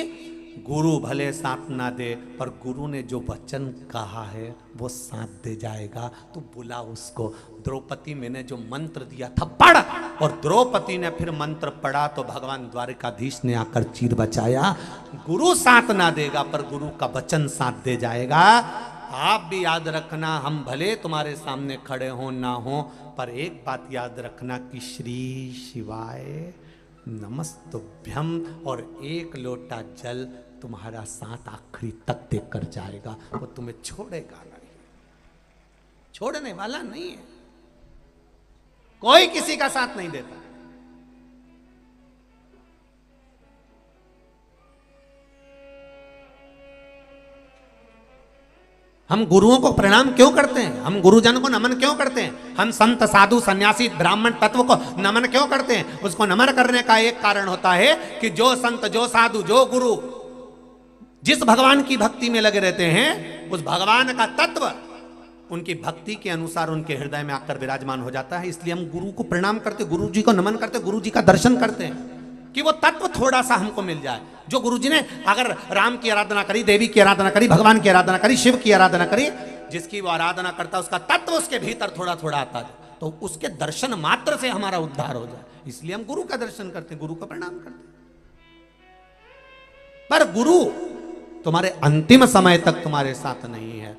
गुरु भले साथ ना दे, पर गुरु ने जो वचन कहा है वो साथ दे जाएगा। तो बुला उसको। द्रौपदी मैंने जो मंत्र दिया था पढ़, और द्रौपदी ने फिर मंत्र पढ़ा तो भगवान द्वारिकाधीश ने आकर चीर बचाया। गुरु साथ ना देगा, पर गुरु का वचन साथ दे जाएगा। आप भी याद रखना, हम भले तुम्हारे सामने खड़े हो ना हो, पर एक बात याद रखना कि श्री शिवाय नमस्तुभ्यम, और एक लोटा जल तुम्हारा साथ आखिरी तक देकर जाएगा। वो तुम्हें छोड़ेगा नहीं, छोड़ने वाला नहीं है, कोई किसी का साथ नहीं देता। हम गुरुओं को प्रणाम क्यों करते हैं? हम गुरुजन को नमन क्यों करते हैं? हम संत साधु सन्यासी ब्राह्मण तत्व को नमन क्यों करते हैं? उसको नमन करने का एक कारण होता है कि जो संत, जो साधु, जो गुरु जिस भगवान की भक्ति में लगे रहते हैं, उस भगवान का तत्व उनकी भक्ति के अनुसार उनके हृदय में आकर विराजमान हो जाता है। इसलिए हम गुरु को प्रणाम करते, गुरु जी को नमन करते, गुरु जी का दर्शन करते हैं कि वो तत्व थोड़ा सा हमको मिल जाए। जो गुरु जी ने अगर राम की आराधना करी, देवी की आराधना करी, भगवान की आराधना करी, शिव की आराधना करी, जिसकी वो आराधना करता उसका तत्व उसके भीतर थोड़ा थोड़ा आता है, तो उसके दर्शन मात्र से हमारा उद्धार हो जाए। इसलिए हम गुरु का दर्शन करते हैं, गुरु का प्रणाम करते हैं। पर गुरु तुम्हारे अंतिम समय तक तुम्हारे साथ नहीं है।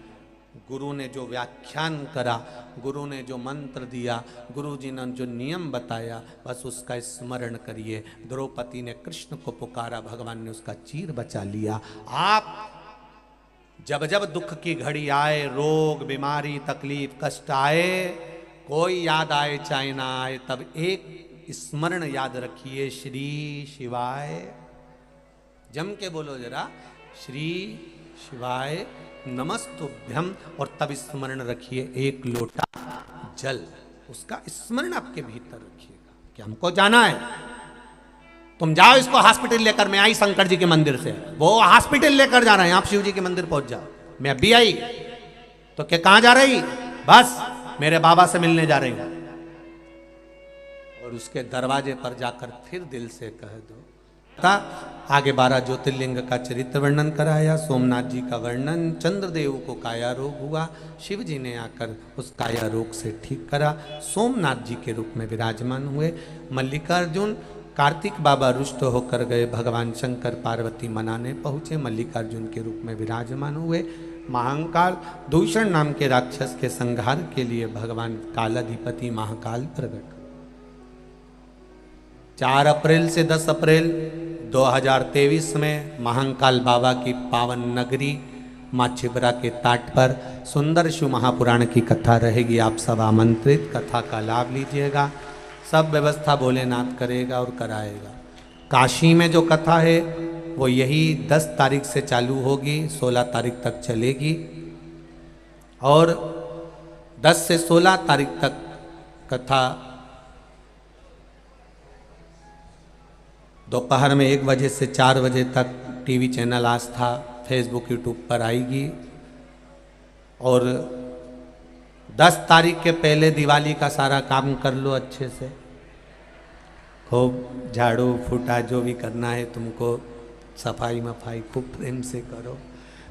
गुरु ने जो व्याख्यान करा, गुरु ने जो मंत्र दिया, गुरु जी ने जो नियम बताया, बस उसका स्मरण करिए। द्रौपदी ने कृष्ण को पुकारा, भगवान ने उसका चीर बचा लिया। आप जब जब दुख की घड़ी आए, रोग, बीमारी, तकलीफ, कष्ट आए, कोई याद आए चाहे ना आए, तब एक स्मरण याद रखिए, श्री शिवाय। जम के बोलो जरा, श्री शिवाय नमस्तुभ्यम, और तब स्मरण रखिए एक लोटा जल, उसका स्मरण आपके भीतर रखिएगा कि हमको जाना है। तुम जाओ इसको हॉस्पिटल लेकर, मैं आई शंकर जी के मंदिर से, वो हॉस्पिटल लेकर जा रहे हैं, आप शिव जी के मंदिर पहुंच जाओ। मैं अभी आई तो क्या कहां जा रही? बस मेरे बाबा से मिलने जा रही हूं। और उसके दरवाजे पर जाकर फिर दिल से कह दो। आगे 12 ज्योतिर्लिंग का चरित्र वर्णन कराया, सोमनाथ जी का वर्णन, चंद्रदेव को काया रोग हुआ, शिव जी ने आकर उस काया रोग से ठीक करा, सोमनाथ जी के रूप में विराजमान हुए। मल्लिकार्जुन, कार्तिक बाबा रुष्ट होकर गए, भगवान शंकर पार्वती मनाने पहुँचे, मल्लिकार्जुन के रूप में विराजमान हुए। महाकाल दूषण नाम के राक्षस के संहार के लिए भगवान कालाधिपति महाकाल प्रकट। 4 अप्रैल से 10 अप्रैल 2023 में महाकाल बाबा की पावन नगरी माँ छिबरा के ताट पर सुंदर शिव महापुराण की कथा रहेगी। आप सब आमंत्रित, कथा का लाभ लीजिएगा। सब व्यवस्था भोलेनाथ करेगा और कराएगा। काशी में जो कथा है वो यही 10 तारीख से चालू होगी, 16 तारीख तक चलेगी, और 10 से 16 तारीख तक कथा दोपहर में 1 बजे से 4 बजे तक टीवी चैनल आस्था, फेसबुक, यूट्यूब पर आएगी। और 10 तारीख के पहले दिवाली का सारा काम कर लो अच्छे से, खूब झाड़ू फूटा जो भी करना है तुमको, सफाई मफाई खूब प्रेम से करो।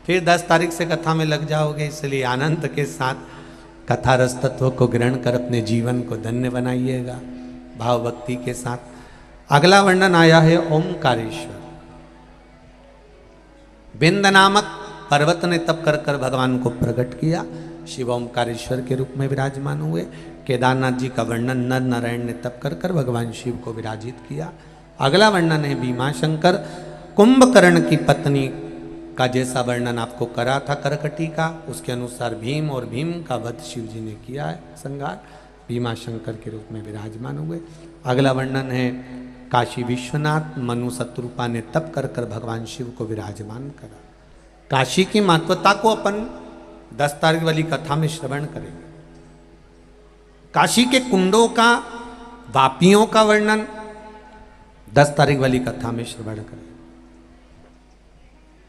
फिर 10 तारीख से कथा में लग जाओगे, इसलिए आनंद के साथ कथा रस तत्व को ग्रहण कर अपने जीवन को धन्य बनाइएगा भाव भक्ति के साथ। अगला वर्णन आया है ओमकारेश्वर। बिंद नामक पर्वत ने तप कर कर भगवान को प्रकट किया, शिव ओमकारेश्वर के रूप में विराजमान हुए। केदारनाथ जी का वर्णन नर नारायण ने तप कर कर भगवान शिव को विराजित किया। अगला वर्णन है भीमाशंकर। कुंभकर्ण की पत्नी का जैसा वर्णन आपको करा था करकटी का, उसके अनुसार भीम और भीम का वध शिव जी ने किया है संहार, भीमाशंकर के रूप में विराजमान हुए। अगला वर्णन है काशी विश्वनाथ। मनु शत्रुपा ने तप कर कर भगवान शिव को विराजमान करा। काशी की महत्वता को अपन 10 तारीख वाली कथा में श्रवण करेंगे। काशी के कुंडों का, वापियों का वर्णन 10 तारीख वाली कथा में श्रवण करेंगे।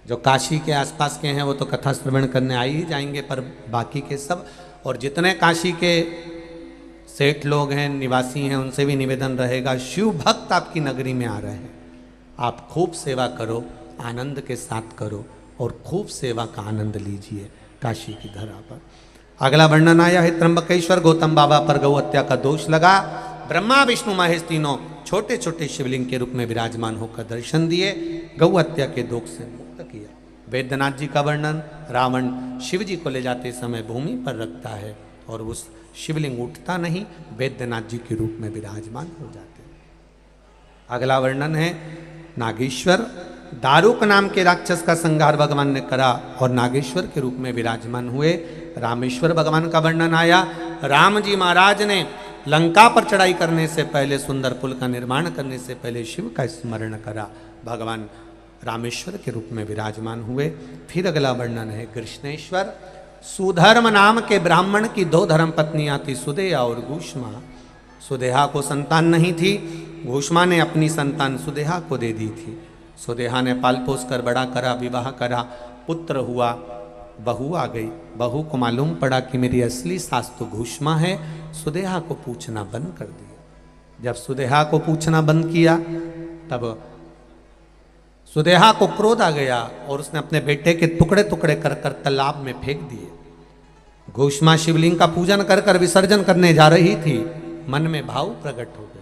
जो काशी के आसपास के हैं वो तो कथा श्रवण करने आ ही जाएंगे, पर बाकी के सब और जितने काशी के सेठ लोग हैं, निवासी हैं, उनसे भी निवेदन रहेगा, शिव भक्त आपकी नगरी में आ रहे हैं, आप खूब सेवा करो, आनंद के साथ करो और खूब सेवा का आनंद लीजिए काशी की धरा पर। अगला वर्णन आया है त्र्यंबकेश्वर। गौतम बाबा पर गौ हत्या का दोष लगा, ब्रह्मा विष्णु महेश तीनों छोटे छोटे शिवलिंग के रूप में विराजमान होकर दर्शन दिए, गौ हत्या के दोष से मुक्त किया। वैद्यनाथ जी का वर्णन, रावण शिव जी को ले जाते समय भूमि पर रखता है और उस शिवलिंग उठता नहीं, वैद्यनाथ जी के रूप में विराजमान हो जाते हैं। अगला वर्णन है नागेश्वर। दारुक नाम के राक्षस का संहार भगवान ने करा और नागेश्वर के रूप में विराजमान हुए। रामेश्वर भगवान का वर्णन आया। राम जी महाराज ने लंका पर चढ़ाई करने से पहले, सुंदर पुल का निर्माण करने से पहले शिव का स्मरण करा, भगवान रामेश्वर के रूप में विराजमान हुए। फिर अगला वर्णन है कृष्णेश्वर। सुधर्म नाम के ब्राह्मण की 2 धर्म पत्नियां थी, सुदेहा और घूष्मा। सुदेहा को संतान नहीं थी, घूष्मा ने अपनी संतान सुदेहा को दे दी थी। सुदेहा ने पाल पोस कर बड़ा करा, विवाह करा, पुत्र हुआ, बहू आ गई। बहू को मालूम पड़ा कि मेरी असली सास तो घूष्मा है, सुदेहा को पूछना बंद कर दिया। जब सुदेहा को पूछना बंद किया तब सुदेहा को क्रोध आ गया और उसने अपने बेटे के टुकड़े टुकड़े कर कर तालाब में फेंक दिए। घूष्मा शिवलिंग का पूजन कर कर विसर्जन करने जा रही थी, मन में भाव प्रकट हो गए।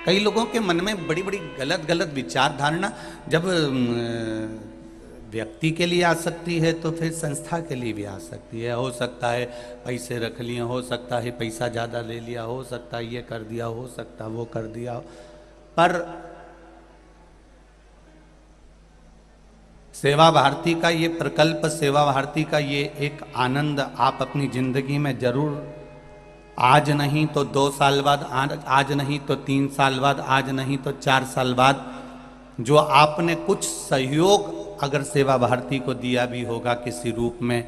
कई लोगों के मन में बड़ी बड़ी गलत गलत विचार धारणा जब व्यक्ति के लिए आ सकती है तो फिर संस्था के लिए भी आ सकती है। हो सकता है पैसे रख लिए, हो सकता है पैसा ज़्यादा ले लिया, हो सकता है ये कर दिया, हो सकता है वो कर दिया, पर सेवा भारती का ये प्रकल्प, सेवा भारती का ये एक आनंद आप अपनी जिंदगी में जरूर, आज नहीं तो 2 साल बाद, आज नहीं तो 3 साल बाद, आज नहीं तो 4 साल बाद, जो आपने कुछ सहयोग अगर सेवा भारती को दिया भी होगा किसी रूप में,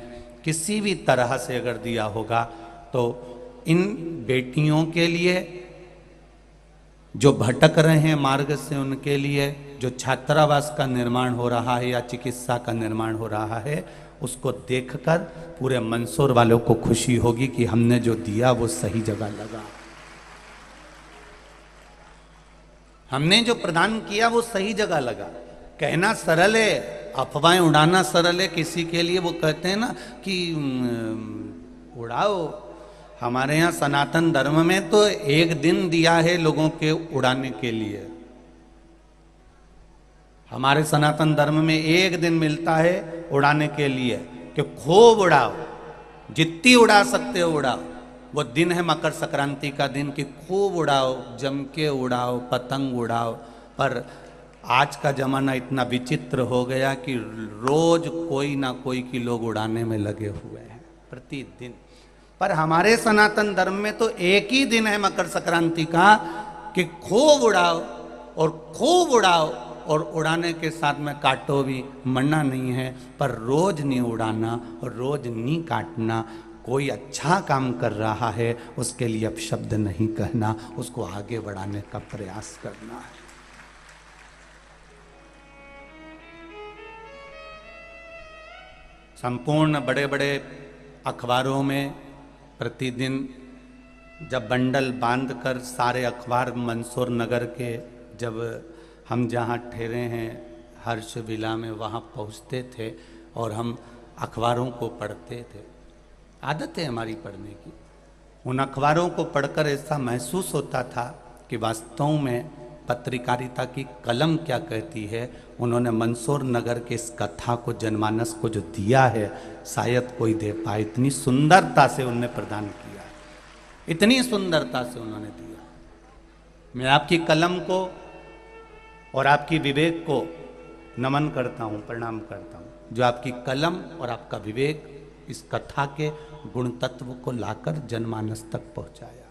किसी भी तरह से अगर दिया होगा, तो इन बेटियों के लिए जो भटक रहे हैं मार्ग से, उनके लिए जो छात्रावास का निर्माण हो रहा है या चिकित्सा का निर्माण हो रहा है, उसको देखकर पूरे मंदसौर वालों को खुशी होगी कि हमने जो दिया वो सही जगह लगा, हमने जो प्रदान किया वो सही जगह लगा। कहना सरल है, अफवाहें उड़ाना सरल है किसी के लिए। वो कहते हैं ना कि उड़ाओ, हमारे यहाँ सनातन धर्म में तो 1 दिन दिया है लोगों के उड़ाने के लिए। हमारे सनातन धर्म में 1 दिन मिलता है उड़ाने के लिए कि खूब उड़ाओ, जितनी उड़ा सकते हो उड़ाओ। वो दिन है मकर संक्रांति का दिन कि खूब उड़ाओ, जम के उड़ाओ, पतंग उड़ाओ। पर आज का जमाना इतना विचित्र हो गया कि रोज कोई ना कोई की लोग उड़ाने में लगे हुए हैं प्रतिदिन। पर हमारे सनातन धर्म में तो एक ही दिन है मकर संक्रांति का कि खूब उड़ाओ और खूब उड़ाओ, और उड़ाने के साथ में काटो भी, मना नहीं है, पर रोज नहीं उड़ाना और रोज नहीं काटना। कोई अच्छा काम कर रहा है उसके लिए अपशब्द नहीं कहना, उसको आगे बढ़ाने का प्रयास करना है। संपूर्ण बड़े बड़े अखबारों में प्रतिदिन जब बंडल बांधकर सारे अखबार मंदसौर नगर के, जब हम जहाँ ठहरे हैं हर्ष विला में वहाँ पहुँचते थे और हम अखबारों को पढ़ते थे। आदत है हमारी पढ़ने की। उन अखबारों को पढ़कर ऐसा महसूस होता था कि वास्तव में पत्रकारिता की कलम क्या कहती है। उन्होंने मंदसौर नगर के इस कथा को, जनमानस को जो दिया है, शायद कोई दे पाए। इतनी सुंदरता से उन्होंने प्रदान किया, इतनी सुंदरता से उन्होंने दिया। मैं आपकी कलम को और आपकी विवेक को नमन करता हूँ, प्रणाम करता हूँ, जो आपकी कलम और आपका विवेक इस कथा के गुण तत्व को लाकर जनमानस तक पहुंचाया।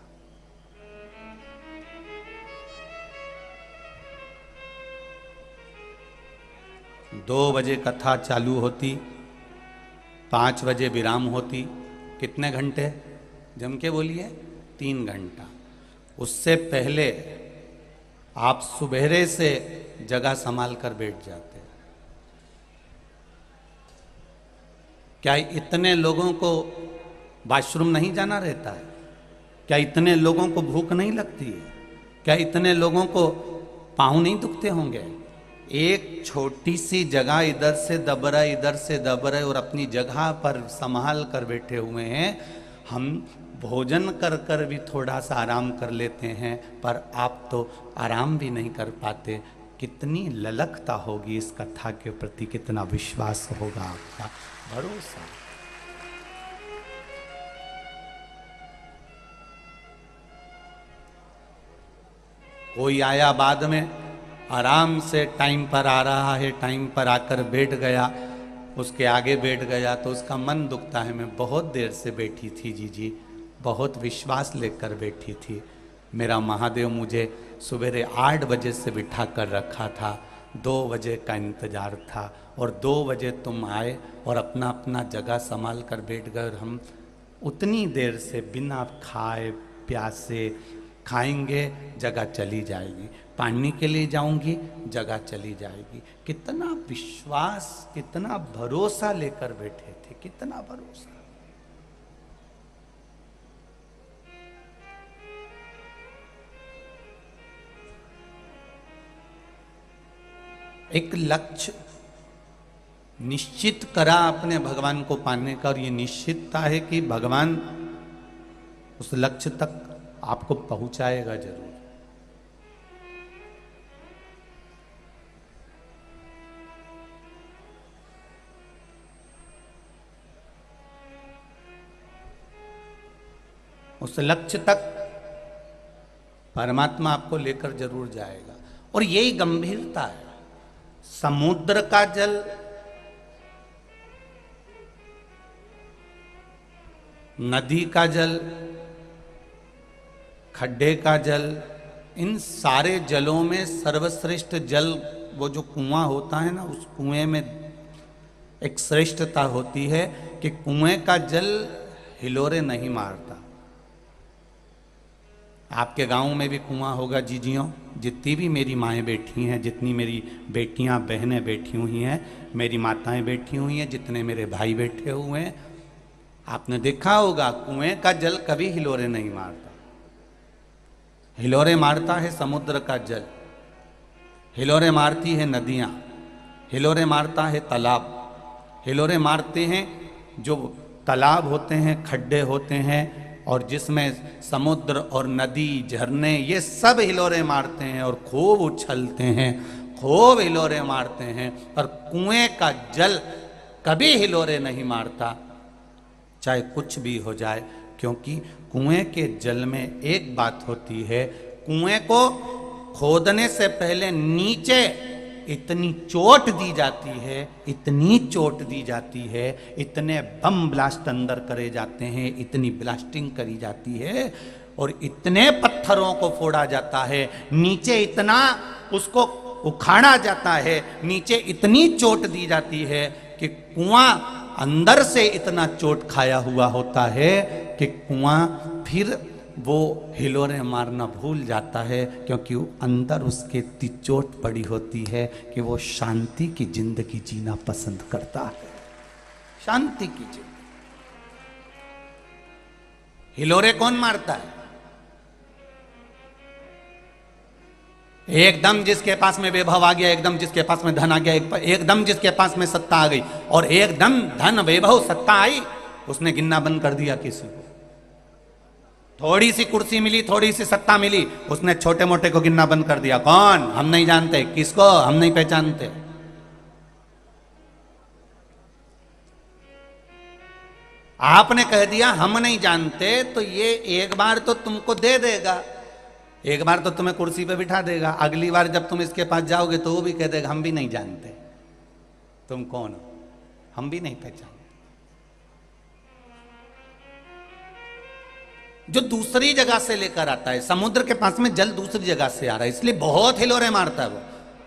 2 बजे कथा चालू होती, 5 बजे विराम होती। कितने घंटे? जम के बोलिए, 3 घंटा। उससे पहले आप सुबेरे से जगह संभाल कर बैठ जाते। क्या इतने लोगों को वॉशरूम नहीं जाना रहता है? क्या इतने लोगों को भूख नहीं लगती है? क्या इतने लोगों को पाँव नहीं दुखते होंगे? एक छोटी सी जगह, इधर से दब रहे, इधर से दब रहे, और अपनी जगह पर संभाल कर बैठे हुए हैं। हम भोजन कर कर भी थोड़ा सा आराम कर लेते हैं, पर आप तो आराम भी नहीं कर पाते। कितनी ललकता होगी इस कथा के प्रति, कितना विश्वास होगा आपका, भरोसा। कोई आया बाद में, आराम से टाइम पर आ रहा है, टाइम पर आकर बैठ गया, उसके आगे बैठ गया तो उसका मन दुखता है। मैं बहुत देर से बैठी थी जी, बहुत विश्वास लेकर बैठी थी। मेरा महादेव मुझे सवेरे 8 बजे से बिठा कर रखा था, 2 बजे का इंतज़ार था, और 2 बजे तुम आए और अपना अपना जगह संभाल कर बैठ गए। और हम उतनी देर से बिना खाए प्यासे, खाएंगे जगह चली जाएगी, पानी के लिए जाऊंगी जगह चली जाएगी। कितना विश्वास, कितना भरोसा लेकर बैठे थे, कितना भरोसा। एक लक्ष्य निश्चित करा अपने भगवान को पाने का, और ये निश्चितता है कि भगवान उस लक्ष्य तक आपको पहुंचाएगा जरूर। उस लक्ष्य तक परमात्मा आपको लेकर जरूर जाएगा। और यही गंभीरता है। समुद्र का जल, नदी का जल, खड्डे का जल, इन सारे जलों में सर्वश्रेष्ठ जल वो जो कुआं होता है ना, उस कुएं में एक श्रेष्ठता होती है कि कुएं का जल हिलोरे नहीं मारता। आपके गांव में भी कुआं होगा जीजियों, जितनी भी मेरी माएँ बैठी हैं, जितनी मेरी बेटियां बहनें बैठी हुई हैं, मेरी माताएं बैठी हुई हैं, जितने मेरे भाई बैठे हुए हैं, आपने देखा होगा कुएं का जल कभी हिलोरे नहीं मारता। हिलोरे मारता है समुद्र का जल, हिलोरे मारती है नदियाँ, हिलोरे मारता है तालाब, हिलोरे मारते हैं जो तालाब होते हैं, खड्डे होते हैं, और जिसमें समुद्र और नदी, झरने, ये सब हिलोरे मारते हैं और खूब उछलते हैं, खूब हिलोरे मारते हैं। पर कुएं का जल कभी हिलोरे नहीं मारता, चाहे कुछ भी हो जाए, क्योंकि कुएं के जल में एक बात होती है, कुएं को खोदने से पहले नीचे इतनी चोट दी जाती है, इतनी चोट दी जाती है, इतने बम ब्लास्ट अंदर करे जाते हैं, इतनी ब्लास्टिंग करी जाती है, और इतने पत्थरों को फोड़ा जाता है, नीचे इतना उसको उखाड़ा जाता है, नीचे इतनी चोट दी जाती है कि कुआं अंदर से इतना चोट खाया हुआ होता है कि कुआं फिर वो हिलोरे मारना भूल जाता है, क्योंकि वो अंदर उसके इतनी चोट पड़ी होती है कि वो शांति की जिंदगी जीना पसंद करता है, शांति की जिंदगी। हिलोरे कौन मारता है? एकदम जिसके पास में वैभव आ गया, एकदम जिसके पास में धन आ गया, एकदम जिसके पास में सत्ता आ गई, और एकदम धन वैभव सत्ता आई, उसने गिनना बंद कर दिया किसी को। थोड़ी सी कुर्सी मिली, थोड़ी सी सत्ता मिली, उसने छोटे मोटे को गिनना बंद कर दिया। कौन? हम नहीं जानते। किसको? हम नहीं पहचानते। आपने कह दिया हम नहीं जानते, तो ये एक बार तो तुमको दे देगा, एक बार तो तुम्हें कुर्सी पे बिठा देगा, अगली बार जब तुम इसके पास जाओगे तो वो भी कह देगा हम भी नहीं जानते, तुम कौन हो, हम भी नहीं पहचानते। जो दूसरी जगह से लेकर आता है, समुद्र के पास में जल दूसरी जगह से आ रहा है, इसलिए बहुत हिलोरे मारता है वो।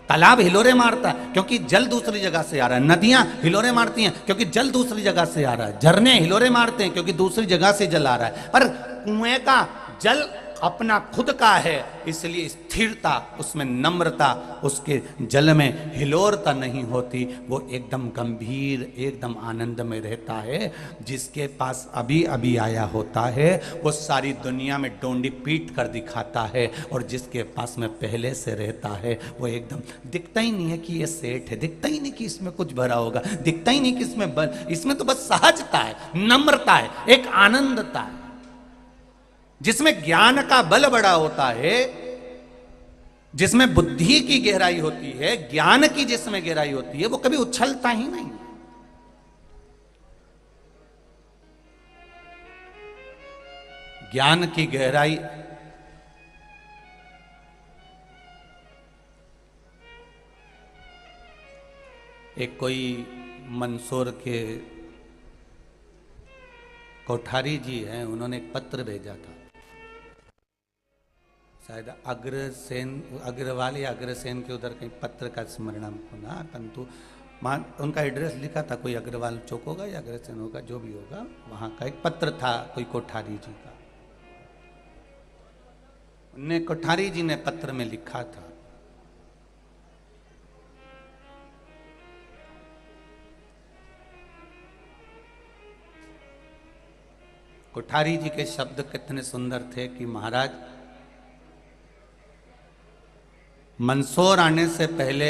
तालाब हिलोरे मारता है क्योंकि जल दूसरी जगह से आ रहा है। नदियां हिलोरे मारती हैं क्योंकि जल दूसरी जगह से आ रहा है। झरने हिलोरे मारते हैं क्योंकि दूसरी जगह से जल आ रहा है। पर कुएं का जल अपना खुद का है, इसलिए स्थिरता, उसमें नम्रता, उसके जल में हिलोरता नहीं होती। वो एकदम गंभीर, एकदम आनंद में रहता है। जिसके पास अभी अभी आया होता है वो सारी दुनिया में डोंडी पीट कर दिखाता है, और जिसके पास में पहले से रहता है वो एकदम दिखता ही नहीं है कि ये सेठ है, दिखता ही नहीं कि इसमें कुछ भरा होगा, दिखता ही नहीं कि इसमें तो बस सहजता है, नम्रता है, एक आनंदता है। जिसमें ज्ञान का बल बड़ा होता है, जिसमें बुद्धि की गहराई होती है, ज्ञान की जिसमें गहराई होती है, वो कभी उछलता ही नहीं। ज्ञान की गहराई एक कोई मंदसौर के कोठारी जी हैं, उन्होंने एक पत्र भेजा था, शायद अग्रवाल या अग्रसेन के उधर कहीं पत्र का स्मरण हमको ना, परंतु उनका एड्रेस लिखा था, कोई अग्रवाल चौक होगा या अग्रसेन होगा, जो भी होगा, वहां का एक पत्र था कोई कोठारी जी का। उनने कोठारी जी ने पत्र में लिखा था, कोठारी जी के शब्द कितने सुंदर थे कि महाराज, मंदसौर आने से पहले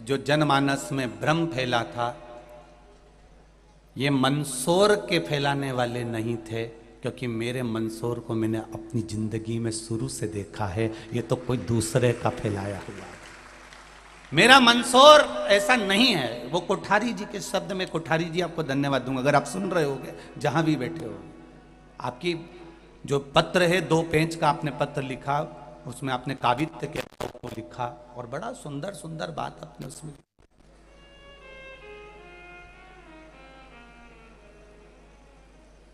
जो जनमानस में भ्रम फैला था, ये मंदसौर के फैलाने वाले नहीं थे, क्योंकि मेरे मंदसौर को मैंने अपनी जिंदगी में शुरू से देखा है, ये तो कोई दूसरे का फैलाया हुआ है। मेरा मंदसौर ऐसा नहीं है। वो कोठारी जी के शब्द में, कोठारी जी आपको धन्यवाद दूंगा अगर आप सुन रहे होगे, जहां भी बैठे हो। आपकी जो पत्र है, 2 पेज का आपने पत्र लिखा, उसमें आपने काव्यत्य के को लिखा, और बड़ा सुंदर सुंदर बात आपने उसमें।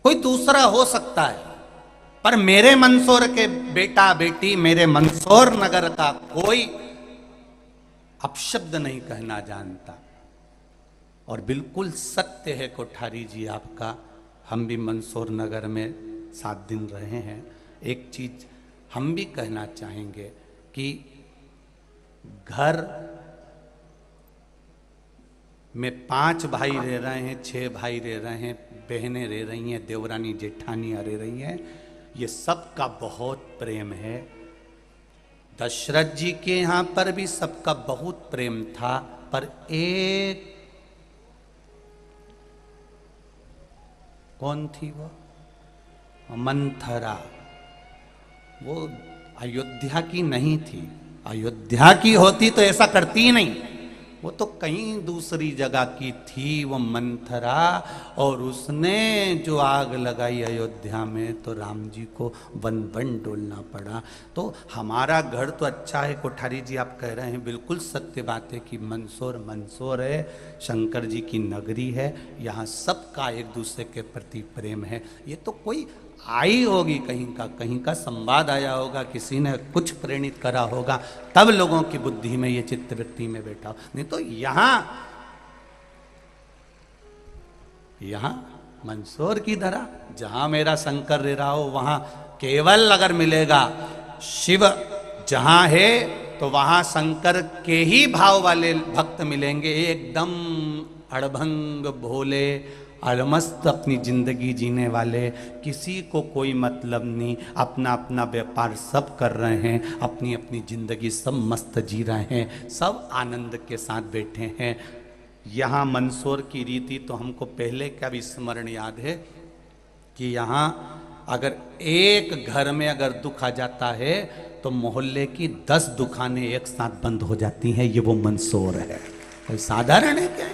कोई दूसरा हो सकता है, पर मेरे मंदसौर के बेटा बेटी, मेरे मंदसौर नगर का कोई अपशब्द नहीं कहना जानता। और बिल्कुल सत्य है कोठारी जी आपका, हम भी मंदसौर नगर में 7 दिन रहे हैं। एक चीज हम भी कहना चाहेंगे कि घर में 5 भाई रह रहे हैं, 6 भाई रह रहे हैं, बहनें रह रही हैं, देवरानी जेठानियां रह रही हैं, ये सबका बहुत प्रेम है। दशरथ जी के यहां पर भी सबका बहुत प्रेम था, पर एक कौन थी वो? मंथरा। वो अयोध्या की नहीं थी। अयोध्या की होती तो ऐसा करती ही नहीं, वो तो कहीं दूसरी जगह की थी वो मंथरा। और उसने जो आग लगाई अयोध्या में, तो राम जी को वन वन डोलना पड़ा। तो हमारा घर तो अच्छा है कोठारी जी, आप कह रहे हैं, बिल्कुल सत्य बात है कि मंदसौर मंदसौर है, शंकर जी की नगरी है, यहाँ सबका एक दूसरे के प्रति प्रेम है। ये तो कोई आई होगी कहीं का संवाद आया होगा, किसी ने कुछ प्रेरित करा होगा, तब लोगों की बुद्धि में ये चित्तवृत्ति में बैठा हो। नहीं तो यहाँ मंदसौर की धरा, जहां मेरा शंकर रह रहा हो, वहां केवल अगर मिलेगा शिव, जहां है तो वहां शंकर के ही भाव वाले भक्त मिलेंगे, एकदम अड़भंग भोले, अलमस्त अपनी जिंदगी जीने वाले, किसी को कोई मतलब नहीं, अपना अपना व्यापार सब कर रहे हैं, अपनी अपनी जिंदगी सब मस्त जी रहे हैं, सब आनंद के साथ बैठे हैं। यहाँ मंदसौर की रीति तो हमको पहले का भी स्मरण याद है कि यहाँ अगर एक घर में अगर दुख आ जाता है तो मोहल्ले की 10 दुकानें एक साथ बंद हो जाती हैं। ये वो मंदसौर है, कोई साधारण है क्या?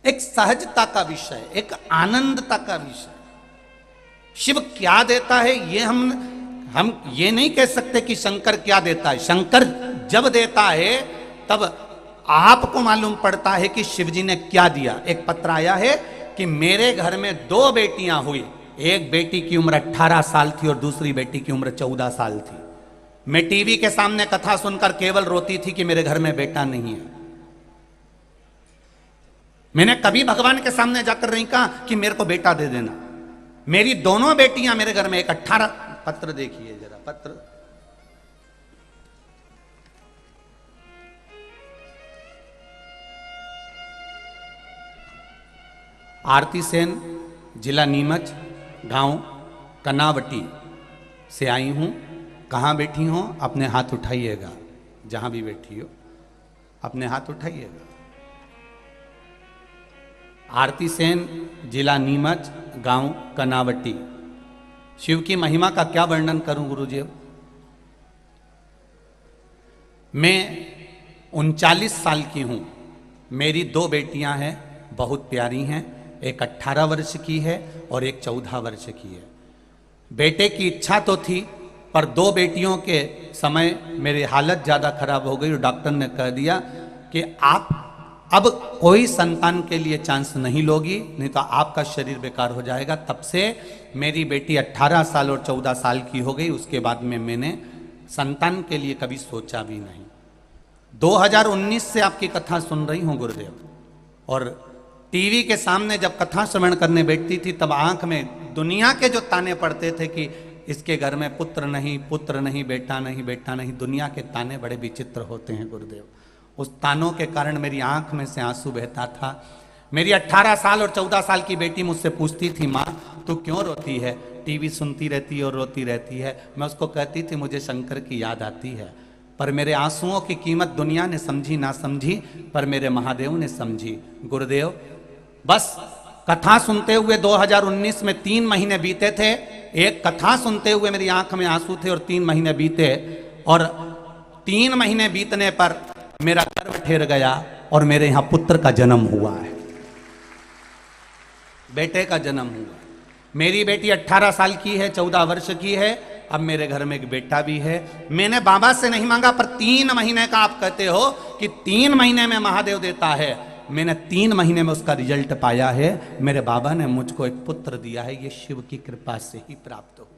एक सहजता का विषय, एक आनंदता का विषय। शिव क्या देता है ये हम ये नहीं कह सकते कि शंकर क्या देता है। शंकर जब देता है तब आपको मालूम पड़ता है कि शिव जी ने क्या दिया। एक पत्र आया है कि मेरे घर में 2 बेटियां हुई, एक बेटी की उम्र 18 साल थी और दूसरी बेटी की उम्र 14 साल थी। मैं टीवी के सामने कथा सुनकर केवल रोती थी कि मेरे घर में बेटा नहीं है। मैंने कभी भगवान के सामने जाकर नहीं कहा कि मेरे को बेटा दे देना। मेरी दोनों बेटियां मेरे घर में, एक 18, पत्र देखिए जरा, पत्र आरती सेन, जिला नीमच, गांव कनावटी से आई हूं। कहां बैठी हो? अपने हाथ उठाइएगा, जहां भी बैठी हो अपने हाथ उठाइएगा। आरती सेन, जिला नीमच, गांव कनावटी। शिव की महिमा का क्या वर्णन करूं गुरुजी। मैं 39 साल की हूं, मेरी 2 बेटियां हैं, बहुत प्यारी हैं। एक 18 वर्ष की है और एक 14 वर्ष की है। बेटे की इच्छा तो थी, पर 2 बेटियों के समय मेरी हालत ज़्यादा खराब हो गई और डॉक्टर ने कह दिया कि आप अब कोई संतान के लिए चांस नहीं लोगी, नहीं तो आपका शरीर बेकार हो जाएगा। तब से मेरी बेटी 18 साल और 14 साल की हो गई। उसके बाद में मैंने संतान के लिए कभी सोचा भी नहीं। 2019 से आपकी कथा सुन रही हूँ गुरुदेव, और टीवी के सामने जब कथा श्रवण करने बैठती थी तब आंख में दुनिया के जो ताने पड़ते थे कि इसके घर में पुत्र नहीं, पुत्र नहीं, बेटा नहीं, बेटा नहीं। दुनिया के ताने बड़े विचित्र होते हैं गुरुदेव। उस तानों के कारण मेरी आंख में से आंसू बहता था। मेरी 18 साल और 14 साल की बेटी मुझसे पूछती थी, माँ तू क्यों रोती है? टीवी सुनती रहती है और रोती रहती है। मैं उसको कहती थी मुझे शंकर की याद आती है। पर मेरे आंसुओं की कीमत दुनिया ने समझी ना समझी, पर मेरे महादेव ने समझी। गुरुदेव, बस कथा सुनते हुए 2019 में 3 महीने बीते थे। एक कथा सुनते हुए मेरी आंख में आंसू थे और 3 महीने बीते, और 3 महीने बीतने पर मेरा गर्भ ठहर गया और मेरे यहां पुत्र का जन्म हुआ है, बेटे का जन्म हुआ। मेरी बेटी 18 साल की है, 14 वर्ष की है। अब मेरे घर में एक बेटा भी है। मैंने बाबा से नहीं मांगा, पर 3 महीने का आप कहते हो कि 3 महीने में महादेव देता है। मैंने 3 महीने में उसका रिजल्ट पाया है। मेरे बाबा ने मुझको एक पुत्र दिया है। ये शिव की कृपा से ही प्राप्त हुआ।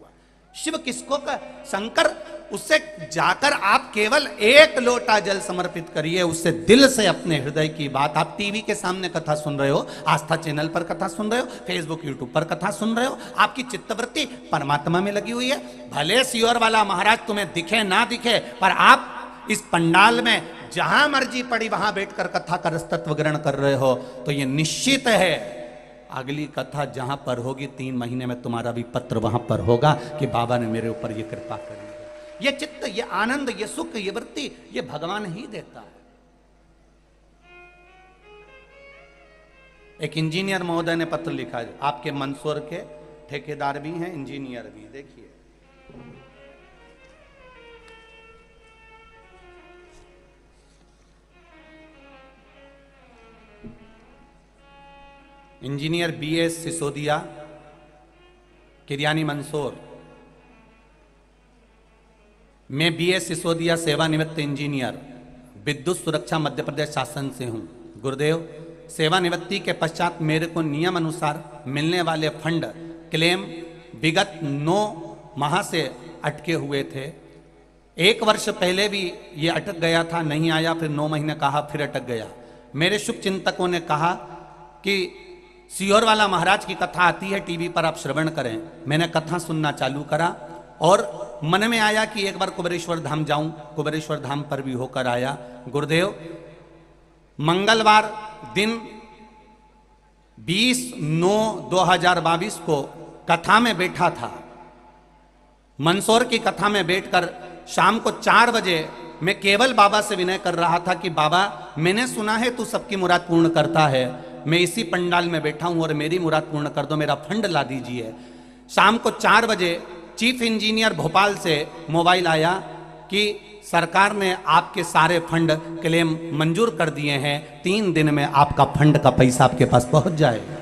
शिव किसको का? शंकर। उससे जाकर आप केवल 1 लोटा जल समर्पित करिए, उससे दिल से अपने हृदय की बात। आप टीवी के सामने कथा सुन रहे हो, आस्था चैनल पर कथा सुन रहे हो, फेसबुक यूट्यूब पर कथा सुन रहे हो, आपकी चित्तवृत्ति परमात्मा में लगी हुई है। भले सियोर वाला महाराज तुम्हें दिखे ना दिखे, पर आप इस पंडाल में जहां मर्जी पड़ी वहां बैठकर कथा का रसतत्व ग्रहण कर रहे हो, तो ये निश्चित है अगली कथा जहां पर होगी 3 महीने में तुम्हारा भी पत्र वहां पर होगा कि बाबा ने मेरे ऊपर ये कृपा करी है। ये चित्त, ये आनंद, ये सुख, ये वृत्ति, ये भगवान ही देता है। एक इंजीनियर महोदय ने पत्र लिखा है, आपके मंदसौर के ठेकेदार भी हैं, इंजीनियर भी। देखिए, इंजीनियर BS सिसोदिया, किरियानी मंदसौर। मैं BS सिसोदिया सेवानिवृत्त इंजीनियर, विद्युत सुरक्षा मध्य प्रदेश शासन से हूँ। गुरुदेव, सेवानिवृत्ति के पश्चात मेरे को नियम अनुसार मिलने वाले फंड क्लेम विगत 9 माह से अटके हुए थे। 1 वर्ष पहले भी ये अटक गया था, नहीं आया। फिर 9 महीने कहा, फिर अटक गया। मेरे शुभ चिंतकों ने कहा कि सियोर वाला महाराज की कथा आती है टीवी पर, आप श्रवण करें। मैंने कथा सुनना चालू करा और मन में आया कि एक बार कुबेरेश्वर धाम जाऊं। कुबेरेश्वर धाम पर भी होकर आया। गुरुदेव, मंगलवार दिन 20/9/2022 को कथा में बैठा था। मंदसौर की कथा में बैठकर शाम को 4 बजे मैं केवल बाबा से विनय कर रहा था कि बाबा, मैंने सुना है तू सबकी मुराद पूर्ण करता है। मैं इसी पंडाल में बैठा हूं और मेरी मुराद पूर्ण कर दो, मेरा फंड ला दीजिए। शाम को 4 बजे चीफ इंजीनियर भोपाल से मोबाइल आया कि सरकार ने आपके सारे फंड क्लेम मंजूर कर दिए हैं, 3 दिन में आपका फंड का पैसा आपके पास पहुंच जाएगा।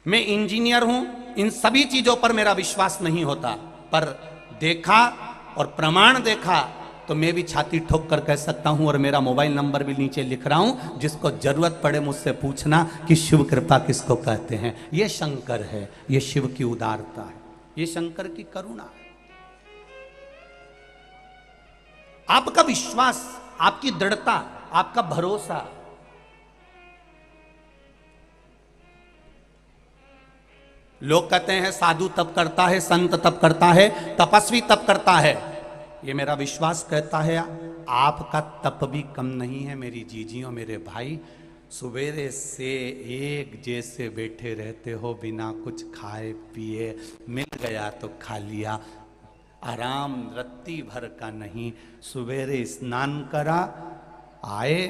मैं इंजीनियर हूं, इन सभी चीजों पर मेरा विश्वास नहीं होता, पर देखा और प्रमाण देखा तो मैं भी छाती ठोक कर कह सकता हूं, और मेरा मोबाइल नंबर भी नीचे लिख रहा हूं। जिसको जरूरत पड़े मुझसे पूछना कि शिव कृपा किसको कहते हैं। यह शंकर है, यह शिव की उदारता है, यह शंकर की करुणा है। आपका विश्वास, आपकी दृढ़ता, आपका भरोसा। लोग कहते हैं साधु तप करता है, संत तप करता है, तपस्वी तप करता है। ये मेरा विश्वास कहता है आपका तप भी कम नहीं है मेरी जीजियों, मेरे भाई। सवेरे से एक जैसे बैठे रहते हो बिना कुछ खाए पिए, मिल गया तो खा लिया, आराम रत्ती भर का नहीं। सवेरे स्नान करा, आए,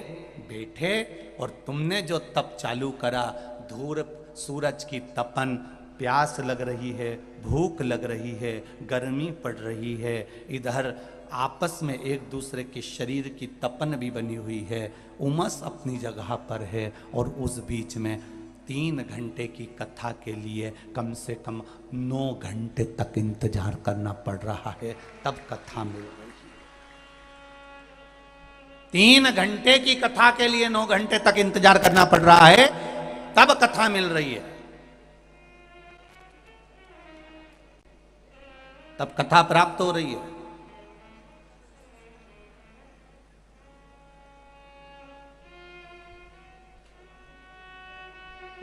बैठे, और तुमने जो तप चालू करा, धूप सूरज की तपन, प्यास लग रही है, भूख लग रही है, गर्मी पड़ रही है, इधर आपस में एक दूसरे के शरीर की तपन भी बनी हुई है, उमस अपनी जगह पर है, और उस बीच में 3 घंटे की कथा के लिए कम से कम 9 घंटे तक इंतजार करना पड़ रहा है, तब कथा मिल रही है। 3 घंटे की कथा के लिए 9 घंटे तक इंतजार करना पड़ रहा है, तब कथा मिल रही है, तब कथा प्राप्त हो रही है।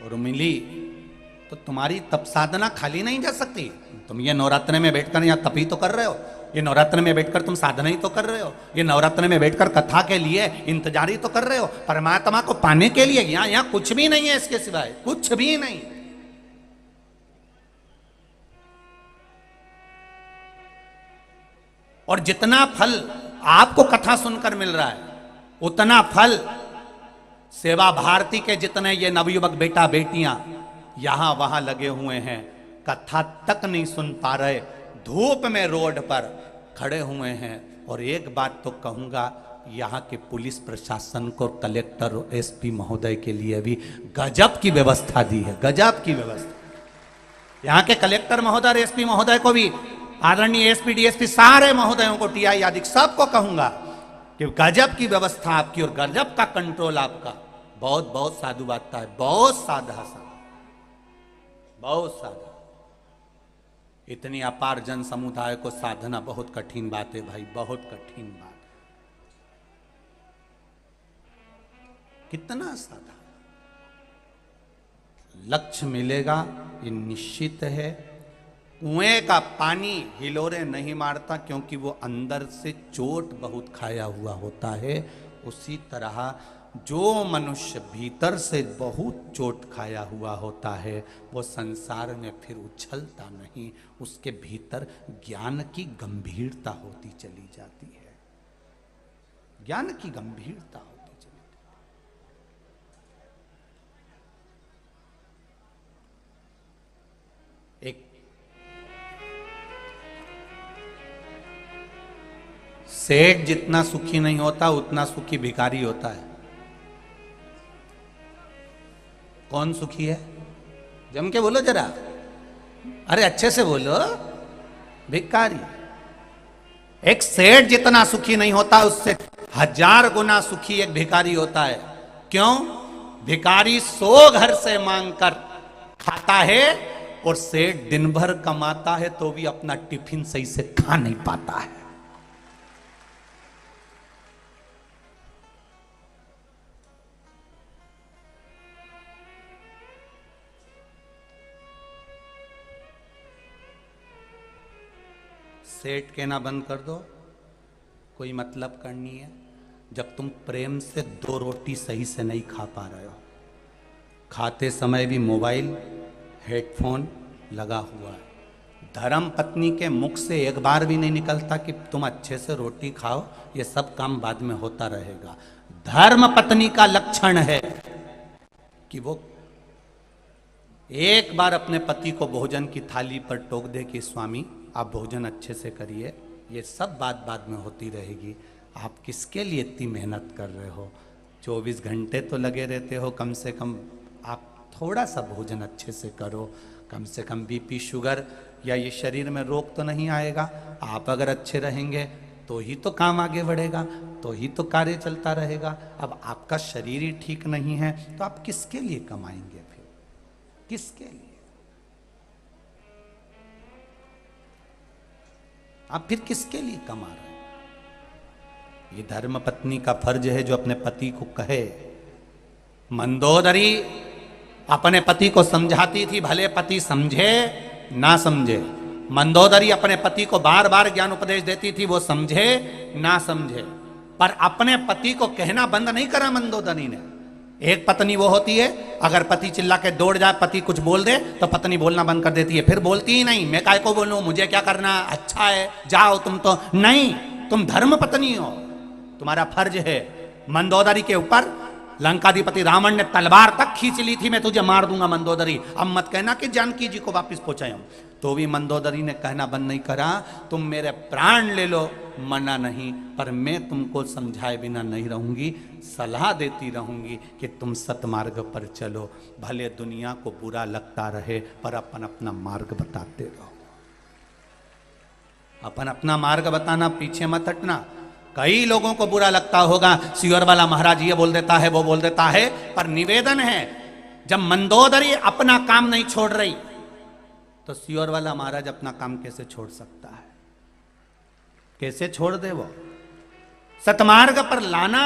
और मिली तो तुम्हारी तप साधना खाली नहीं जा सकती। तुम ये नवरात्र में बैठकर यहां तप ही तो कर रहे हो, ये नवरात्र में बैठकर तुम साधना ही तो कर रहे हो, ये नवरात्र में बैठकर कथा के लिए इंतजार ही तो कर रहे हो, परमात्मा को पाने के लिए। यहां कुछ भी नहीं है इसके सिवाय, कुछ भी नहीं। और जितना फल आपको कथा सुनकर मिल रहा है, उतना फल सेवा भारती के जितने ये नवयुवक बेटा बेटियां यहां वहां लगे हुए हैं, कथा तक नहीं सुन पा रहे, धूप में रोड पर खड़े हुए हैं। और एक बात तो कहूंगा, यहाँ के पुलिस प्रशासन को, कलेक्टर और एसपी महोदय के लिए भी गजब की व्यवस्था दी है, गजब की व्यवस्था। यहाँ के कलेक्टर महोदय और एसपी महोदय को भी, आदरणीय एसपी डीएसपी सारे महोदयों को, टीआई आदि सबको कहूंगा कि गजब की व्यवस्था आपकी और गजब का कंट्रोल आपका। बहुत बहुत साधु बात है, बहुत साधा सा, बहुत साधा। इतनी अपार जन समुदाय को साधना बहुत कठिन बात है भाई, बहुत कठिन बात। कितना साधा, लक्ष्य मिलेगा ये निश्चित है। कुएं का पानी हिलोरे नहीं मारता, क्योंकि वो अंदर से चोट बहुत खाया हुआ होता है। उसी तरह जो मनुष्य भीतर से बहुत चोट खाया हुआ होता है, वो संसार में फिर उछलता नहीं, उसके भीतर ज्ञान की गंभीरता होती चली जाती है, ज्ञान की गंभीरता होती चली जाती। एक सेठ जितना सुखी नहीं होता उतना सुखी भिखारी होता है। कौन सुखी है? जम के बोलो जरा, अरे अच्छे से बोलो। भिखारी। एक सेठ जितना सुखी नहीं होता उससे 1000 गुना सुखी एक भिखारी होता है। क्यों? भिखारी 100 घर से मांगकर खाता है और सेठ दिन भर कमाता है तो भी अपना टिफिन सही से खा नहीं पाता है। सेठ कहना बंद कर दो, कोई मतलब करनी है। जब तुम प्रेम से 2 रोटी सही से नहीं खा पा रहे हो, खाते समय भी मोबाइल हेडफोन लगा हुआ है, धर्म पत्नी के मुख से एक बार भी नहीं निकलता कि तुम अच्छे से रोटी खाओ, ये सब काम बाद में होता रहेगा। धर्म पत्नी का लक्षण है कि वो एक बार अपने पति को भोजन की थाली पर टोक दे कि स्वामी आप भोजन अच्छे से करिए, ये सब बात बाद में होती रहेगी। आप किसके लिए इतनी मेहनत कर रहे हो? 24 घंटे तो लगे रहते हो, कम से कम आप थोड़ा सा भोजन अच्छे से करो, कम से कम बीपी शुगर या ये शरीर में रोग तो नहीं आएगा। आप अगर अच्छे रहेंगे तो ही तो काम आगे बढ़ेगा, तो ही तो कार्य चलता रहेगा। अब आपका शरीर ही ठीक नहीं है तो आप किसके लिए कमाएंगे? फिर किसके लिए? आप फिर किसके लिए कमा रहे हैं? ये धर्म पत्नी का फर्ज है जो अपने पति को कहे। मंदोदरी अपने पति को समझाती थी, भले पति समझे ना समझे। मंदोदरी अपने पति को बार बार ज्ञान उपदेश देती थी, वो समझे ना समझे, पर अपने पति को कहना बंद नहीं करा मंदोदरी ने। एक पत्नी वो होती है, अगर पति चिल्ला के दौड़ जाए, पति कुछ बोल दे तो पत्नी बोलना बंद कर देती है, फिर बोलती ही नहीं, मैं काय को बोलूं, मुझे क्या करना, अच्छा है जाओ तुम। तो नहीं, तुम धर्म पत्नी हो, तुम्हारा फर्ज है। मंदोदरी के ऊपर लंकाधिपति रावण ने तलवार तक खींच ली थी, मैं तुझे मार दूंगा मंदोदरी, अब मत कहना कि जानकी जी को वापस पहुंचाया हूं। तो भी मंदोदरी ने कहना बंद नहीं करा, तुम मेरे प्राण ले लो, मना नहीं, पर मैं तुमको समझाए बिना नहीं रहूंगी, सलाह देती रहूंगी कि तुम सतमार्ग पर चलो, भले दुनिया को बुरा लगता रहे पर अपन अपना मार्ग बताते रहो। अपन अपना मार्ग बताना, पीछे मत हटना। कई लोगों को बुरा लगता होगा, सियोर वाला महाराज ये बोल देता है, वो बोल देता है, पर निवेदन है, जब मंदोदरी अपना काम नहीं छोड़ रही तो सियोर वाला महाराज अपना काम कैसे छोड़ सकता है? कैसे छोड़ दे? वो सतमार्ग पर लाना,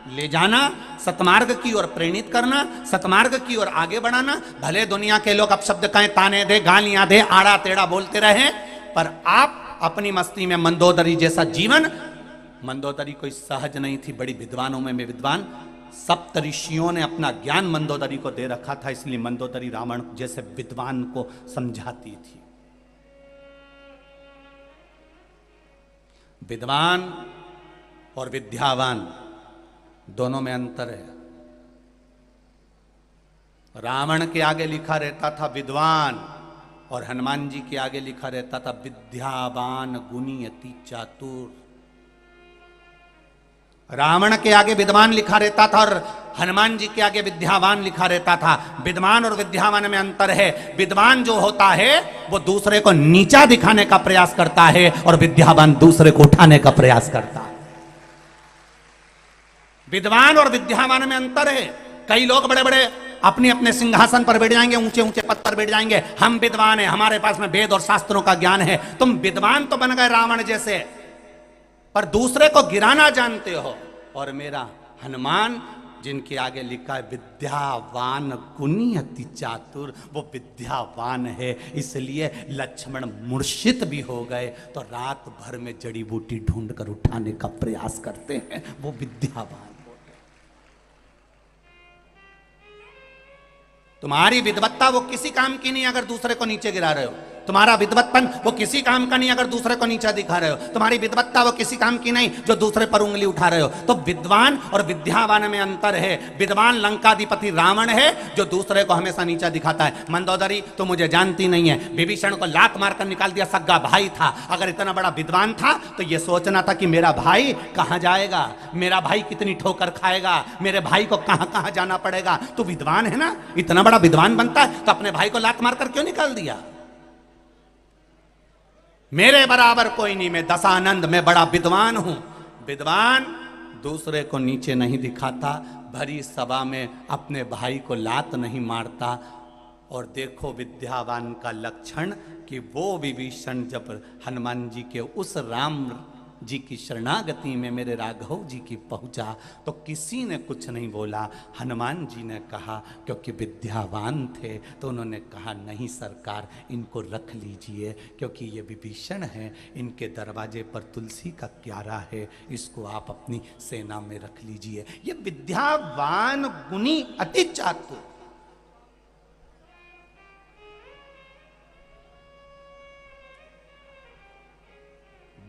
ले जाना, सतमार्ग की ओर प्रेरित करना, सतमार्ग की ओर आगे बढ़ाना। भले दुनिया के लोग अपशब्द कहें, ताने दे, गालियां दे, आड़ा टेढ़ा बोलते रहे, पर आप अपनी मस्ती में मंदोदरी जैसा जीवन। मंदोदरी कोई सहज नहीं थी, बड़ी विद्वानों में विद्वान, सप्त ऋषियों ने अपना ज्ञान मंदोदरी को दे रखा था, इसलिए मंदोदरी रावण जैसे विद्वान को समझाती थी। विद्वान और विद्यावान दोनों में अंतर है। रावण के आगे लिखा रहता था विद्वान, और हनुमान जी के आगे लिखा रहता था विद्यावान गुणी अति चातुर। रावण के आगे विद्वान लिखा रहता था और हनुमान जी के आगे विद्यावान लिखा रहता था। विद्वान और विद्यावान में अंतर है। विद्वान जो होता है वो दूसरे को नीचा दिखाने का प्रयास करता है और विद्यावान दूसरे को उठाने का प्रयास करता है। विद्वान और विद्यावान में अंतर है। कई लोग बड़े बड़े अपने अपने सिंहासन पर बैठ जाएंगे, ऊंचे ऊंचे पद पर बैठ जाएंगे, हम विद्वान हैं, हमारे पास में वेद और शास्त्रों का ज्ञान है। तुम विद्वान तो बन गए रावण जैसे, पर दूसरे को गिराना जानते हो। और मेरा हनुमान जिनके आगे लिखा है विद्यावान गुणी अति चातुर, वो विद्यावान है, इसलिए लक्ष्मण मूर्छित भी हो गए तो रात भर में जड़ी बूटी ढूंढकर उठाने का प्रयास करते हैं, वो विद्यावान। तुम्हारी विद्वत्ता वो किसी काम की नहीं अगर दूसरे को नीचे गिरा रहे हो। तुम्हारा विद्वत्पन वो किसी काम का नहीं अगर दूसरे को नीचा दिखा रहे हो। तुम्हारी विद्वत्ता वो किसी काम की नहीं जो दूसरे पर उंगली उठा रहे हो। तो विद्वान और विद्यावान में अंतर है। विद्वान लंकाधिपति रावण है जो दूसरे को हमेशा नीचा दिखाता है। मंदोदरी तो मुझे जानती नहीं है, विभीषण को लात मारकर निकाल दिया, सगा भाई था। अगर इतना बड़ा विद्वान था तो यह सोचना था कि मेरा भाई कहां जाएगा, मेरा भाई कितनी ठोकर खाएगा, मेरे भाई को कहां कहां जाना पड़ेगा। तो विद्वान है ना, इतना बड़ा विद्वान बनता है तो अपने भाई को लात मारकर क्यों निकाल दिया। मेरे बराबर कोई नहीं, मैं दशानंद, मैं बड़ा विद्वान हूं। विद्वान दूसरे को नीचे नहीं दिखाता, भरी सभा में अपने भाई को लात नहीं मारता। और देखो विद्यावान का लक्षण कि वो विभीषण जब हनुमान जी के उस राम जी की शरणागति में मेरे राघव जी की पहुंचा। तो किसी ने कुछ नहीं बोला। हनुमान जी ने कहा, क्योंकि विद्यावान थे, तो उन्होंने कहा नहीं सरकार, इनको रख लीजिए, क्योंकि ये विभीषण हैं, इनके दरवाजे पर तुलसी का क्यारा है, इसको आप अपनी सेना में रख लीजिए। ये विद्यावान गुणी अति चातुर।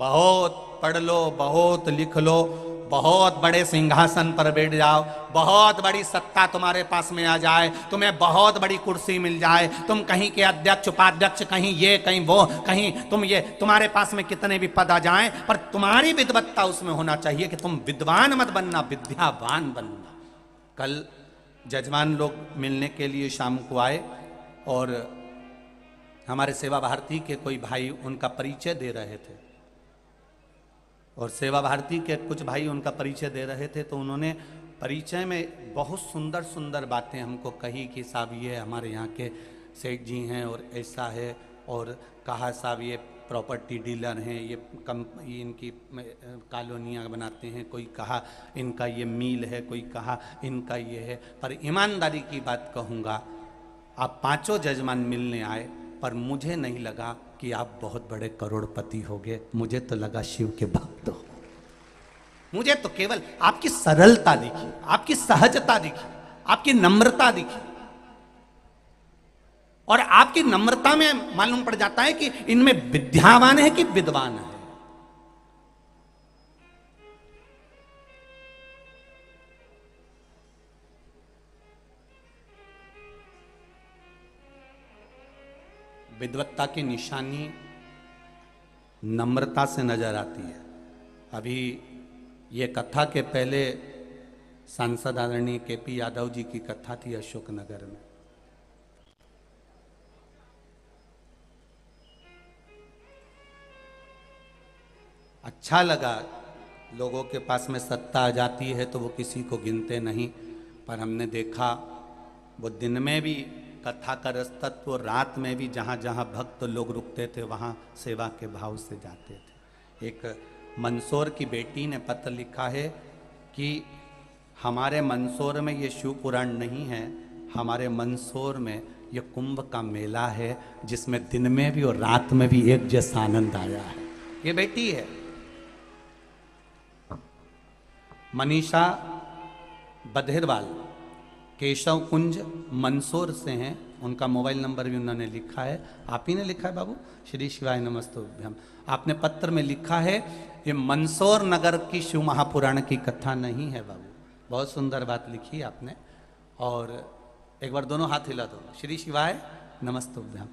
बहुत पढ़ लो, बहुत लिख लो, बहुत बड़े सिंहासन पर बैठ जाओ, बहुत बड़ी सत्ता तुम्हारे पास में आ जाए, तुम्हें बहुत बड़ी कुर्सी मिल जाए, तुम कहीं के अध्यक्ष उपाध्यक्ष, कहीं ये कहीं वो, कहीं तुम ये, तुम्हारे पास में कितने भी पद आ जाएं, पर तुम्हारी विद्वत्ता उसमें होना चाहिए कि तुम विद्वान मत बनना, विद्यावान बनना। कल जजमान लोग मिलने के लिए शाम को आए और हमारे सेवा भारती के कोई भाई उनका परिचय दे रहे थे, और सेवा भारती के कुछ भाई उनका परिचय दे रहे थे। तो उन्होंने परिचय में बहुत सुंदर सुंदर बातें हमको कही कि साहब ये हमारे यहाँ के सेठ जी हैं और ऐसा है, और कहा साहब ये प्रॉपर्टी डीलर हैं, ये इनकी कॉलोनियाँ बनाते हैं, कोई कहा इनका ये मील है, कोई कहा इनका ये है। पर ईमानदारी की बात कहूँगा, आप पांचों जजमान मिलने आए, पर मुझे नहीं लगा कि आप बहुत बड़े करोड़पति होगे, मुझे तो लगा शिव के भक्त हो। मुझे तो केवल आपकी सरलता दिखी, आपकी सहजता दिखी, आपकी नम्रता दिखी, और आपकी नम्रता में मालूम पड़ जाता है कि इनमें विद्यावान है कि विद्वान है। विद्वत्ता की निशानी नम्रता से नजर आती है। अभी ये कथा के पहले सांसद आदरणीय केपी यादव जी की कथा थी अशोकनगर में। अच्छा लगा, लोगों के पास में सत्ता आ जाती है तो वो किसी को गिनते नहीं, पर हमने देखा वो दिन में भी कथा का रसतत्व, रात में भी जहाँ जहाँ भक्त लोग रुकते थे वहाँ सेवा के भाव से जाते थे। एक मंदसौर की बेटी ने पत्र लिखा है कि हमारे मंदसौर में ये शिव पुराण नहीं है, हमारे मंदसौर में ये कुंभ का मेला है, जिसमें दिन में भी और रात में भी एक जैसा आनंद आया है। ये बेटी है मनीषा बधेरवाल, केशव कुंज मंदसौर से हैं, उनका मोबाइल नंबर भी उन्होंने लिखा है। आप ही ने लिखा है बाबू, श्री शिवाय नमस्तुभ्यम। आपने पत्र में लिखा है ये मंदसौर नगर की शिव महापुराण की कथा नहीं है बाबू। बहुत सुंदर बात लिखी आपने, और एक बार दोनों हाथ हिला दो, श्री शिवाय नमस्तुभ्यम।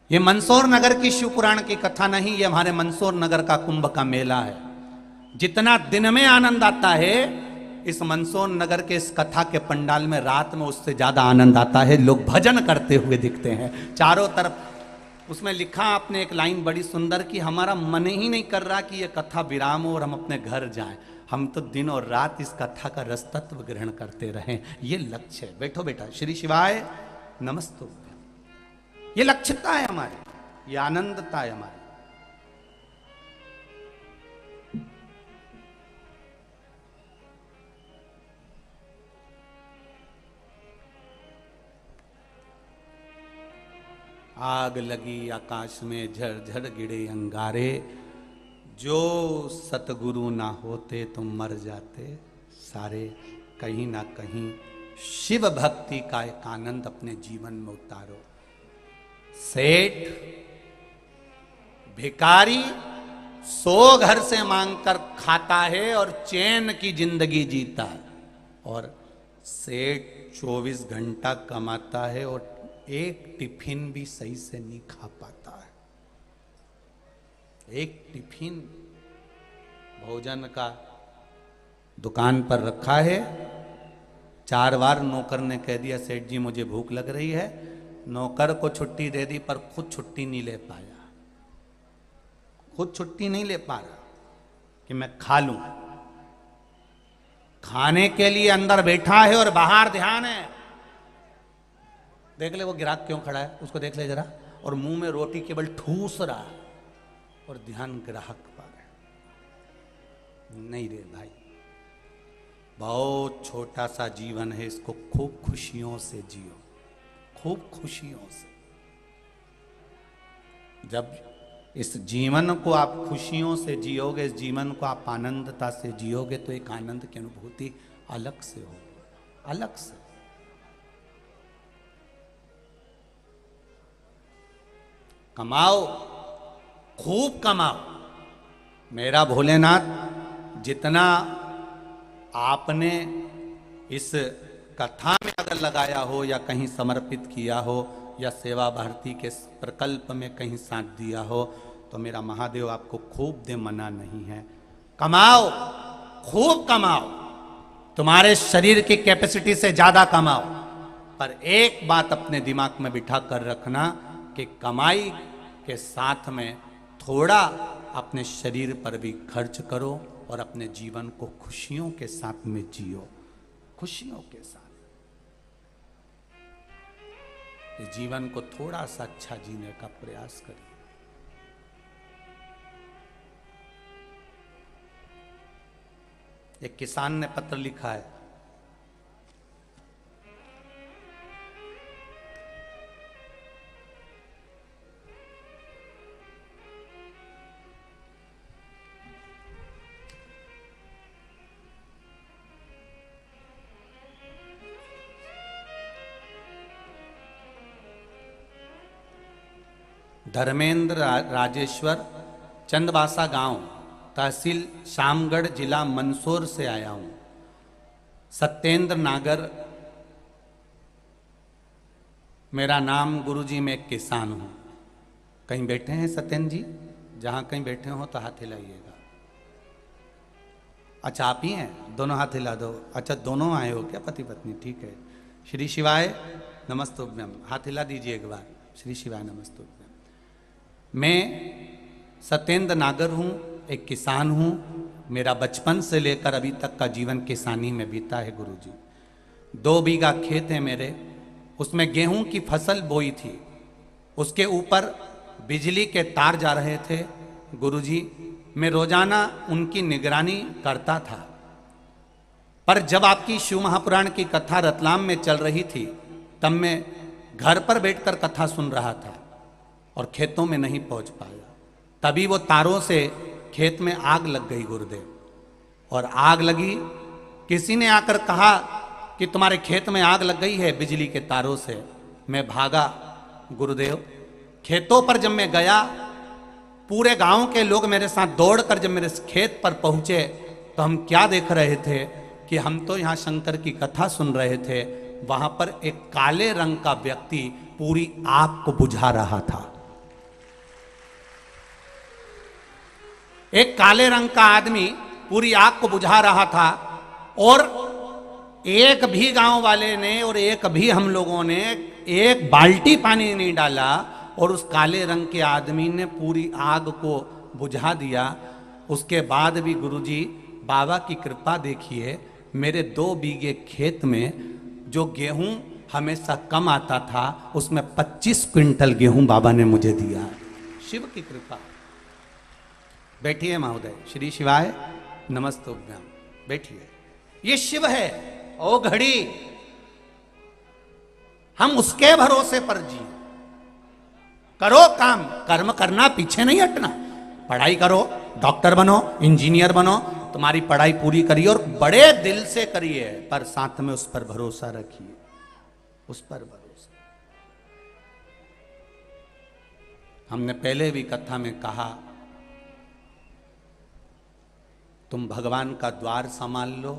ये मंदसौर नगर की शिव पुराण की कथा नहीं, ये हमारे मंदसौर नगर का कुंभ का मेला है। जितना दिन में आनंद आता है इस मंदसौर नगर के इस कथा के पंडाल में, रात में उससे ज्यादा आनंद आता है। लोग भजन करते हुए दिखते हैं चारों तरफ। उसमें लिखा आपने एक लाइन बड़ी सुंदर कि हमारा मन ही नहीं कर रहा कि ये कथा विराम हो और हम अपने घर जाएं, हम तो दिन और रात इस कथा का रसतत्व ग्रहण करते रहें। ये लक्ष्य है। बैठो बेटा, श्री शिवाय नमस्तुभ्यम। ये लक्ष्यता है हमारी, ये आनंदता है हमारी। आग लगी आकाश में झरझर गिरे अंगारे, जो सतगुरु ना होते तो मर जाते सारे। कहीं ना कहीं शिव भक्ति का एक आनंद अपने जीवन में उतारो। सेठ भिखारी 100 घर से मांगकर खाता है और चैन की जिंदगी जीता है, और सेठ 24 घंटा कमाता है और एक टिफिन भी सही से नहीं खा पाता है। एक टिफिन भोजन का दुकान पर रखा है, 4 बार नौकर ने कह दिया सेठ जी मुझे भूख लग रही है, नौकर को छुट्टी दे दी, पर खुद छुट्टी नहीं ले पाया, खुद छुट्टी नहीं ले पा रहा कि मैं खा लूं। खाने के लिए अंदर बैठा है और बाहर ध्यान है। देख ले वो ग्राहक क्यों खड़ा है, उसको देख ले जरा, और मुंह में रोटी केवल ठूस रहा है और ध्यान ग्राहक पर है। नहीं रे भाई, बहुत छोटा सा जीवन है, इसको खूब खुशियों से जियो, खूब खुशियों से। जब इस जीवन को आप खुशियों से जियोगे, इस जीवन को आप आनंदता से जियोगे, तो एक आनंद की अनुभूति अलग से होगी, अलग से। कमाओ, खूब कमाओ। मेरा भोलेनाथ, जितना आपने इस कथा में अगर लगाया हो या कहीं समर्पित किया हो या सेवा भारती के प्रकल्प में कहीं साथ दिया हो, तो मेरा महादेव आपको खूब दे, मना नहीं है। कमाओ, खूब कमाओ, तुम्हारे शरीर की कैपेसिटी से ज्यादा कमाओ। पर एक बात अपने दिमाग में बिठा कर रखना कि कमाई के साथ में थोड़ा अपने शरीर पर भी खर्च करो और अपने जीवन को खुशियों के साथ में जियो, खुशियों के साथ। इस जीवन को थोड़ा सा अच्छा जीने का प्रयास करिए। एक किसान ने पत्र लिखा है, धर्मेंद्र राजेश्वर, चंदवासा गांव, तहसील शामगढ़, जिला मंदसौर से आया हूं। सत्येंद्र नागर मेरा नाम। गुरुजी मैं एक किसान हूं। कहीं बैठे हैं सत्येंद्र जी? जहां कहीं बैठे हो तो हाथ हिलाइएगा। अच्छा, आप ही हैं? दोनों हाथ हिला दो। अच्छा, दोनों आए हो क्या, पति पत्नी? ठीक है। श्री शिवाय नमस्तुभ्यम, हाथ हिला दीजिए एक बार। श्री शिवाय नमस्तुभ्यम। मैं सत्येंद्र नागर हूँ, एक किसान हूँ। मेरा बचपन से लेकर अभी तक का जीवन किसानी में बीता है गुरुजी। 2 बीघा खेत है मेरे, उसमें गेहूं की फसल बोई थी। उसके ऊपर बिजली के तार जा रहे थे गुरुजी। मैं रोजाना उनकी निगरानी करता था। पर जब आपकी शिव महापुराण की कथा रतलाम में चल रही थी, तब मैं घर पर बैठकर कथा सुन रहा था और खेतों में नहीं पहुंच पाया। तभी वो तारों से खेत में आग लग गई गुरुदेव। और आग लगी, किसी ने आकर कहा कि तुम्हारे खेत में आग लग गई है बिजली के तारों से। मैं भागा गुरुदेव। खेतों पर जब मैं गया, पूरे गांव के लोग मेरे साथ दौड़कर जब मेरे खेत पर पहुंचे, तो हम क्या देख रहे थे कि हम तो यहाँ शंकर की कथा सुन रहे थे, वहां पर एक काले रंग का व्यक्ति पूरी आग को बुझा रहा था। एक काले रंग का आदमी पूरी आग को बुझा रहा था। और एक भी गांव वाले ने और एक भी हम लोगों ने एक बाल्टी पानी नहीं डाला, और उस काले रंग के आदमी ने पूरी आग को बुझा दिया। उसके बाद भी गुरुजी बाबा की कृपा देखिए, मेरे 2 बीघे खेत में जो गेहूं हमेशा कम आता था, उसमें 25 क्विंटल गेहूं बाबा ने मुझे दिया। शिव की कृपा। बैठिए महोदय। श्री शिवाय नमस्तुभ्यम। बैठिए। ये शिव है। ओ घड़ी, हम उसके भरोसे पर जी। करो काम, कर्म करना, पीछे नहीं हटना। पढ़ाई करो, डॉक्टर बनो, इंजीनियर बनो, तुम्हारी पढ़ाई पूरी करिए और बड़े दिल से करिए, पर साथ में उस पर भरोसा रखिए, उस पर भरोसा। हमने पहले भी कथा में कहा, तुम भगवान का द्वार संभाल लो,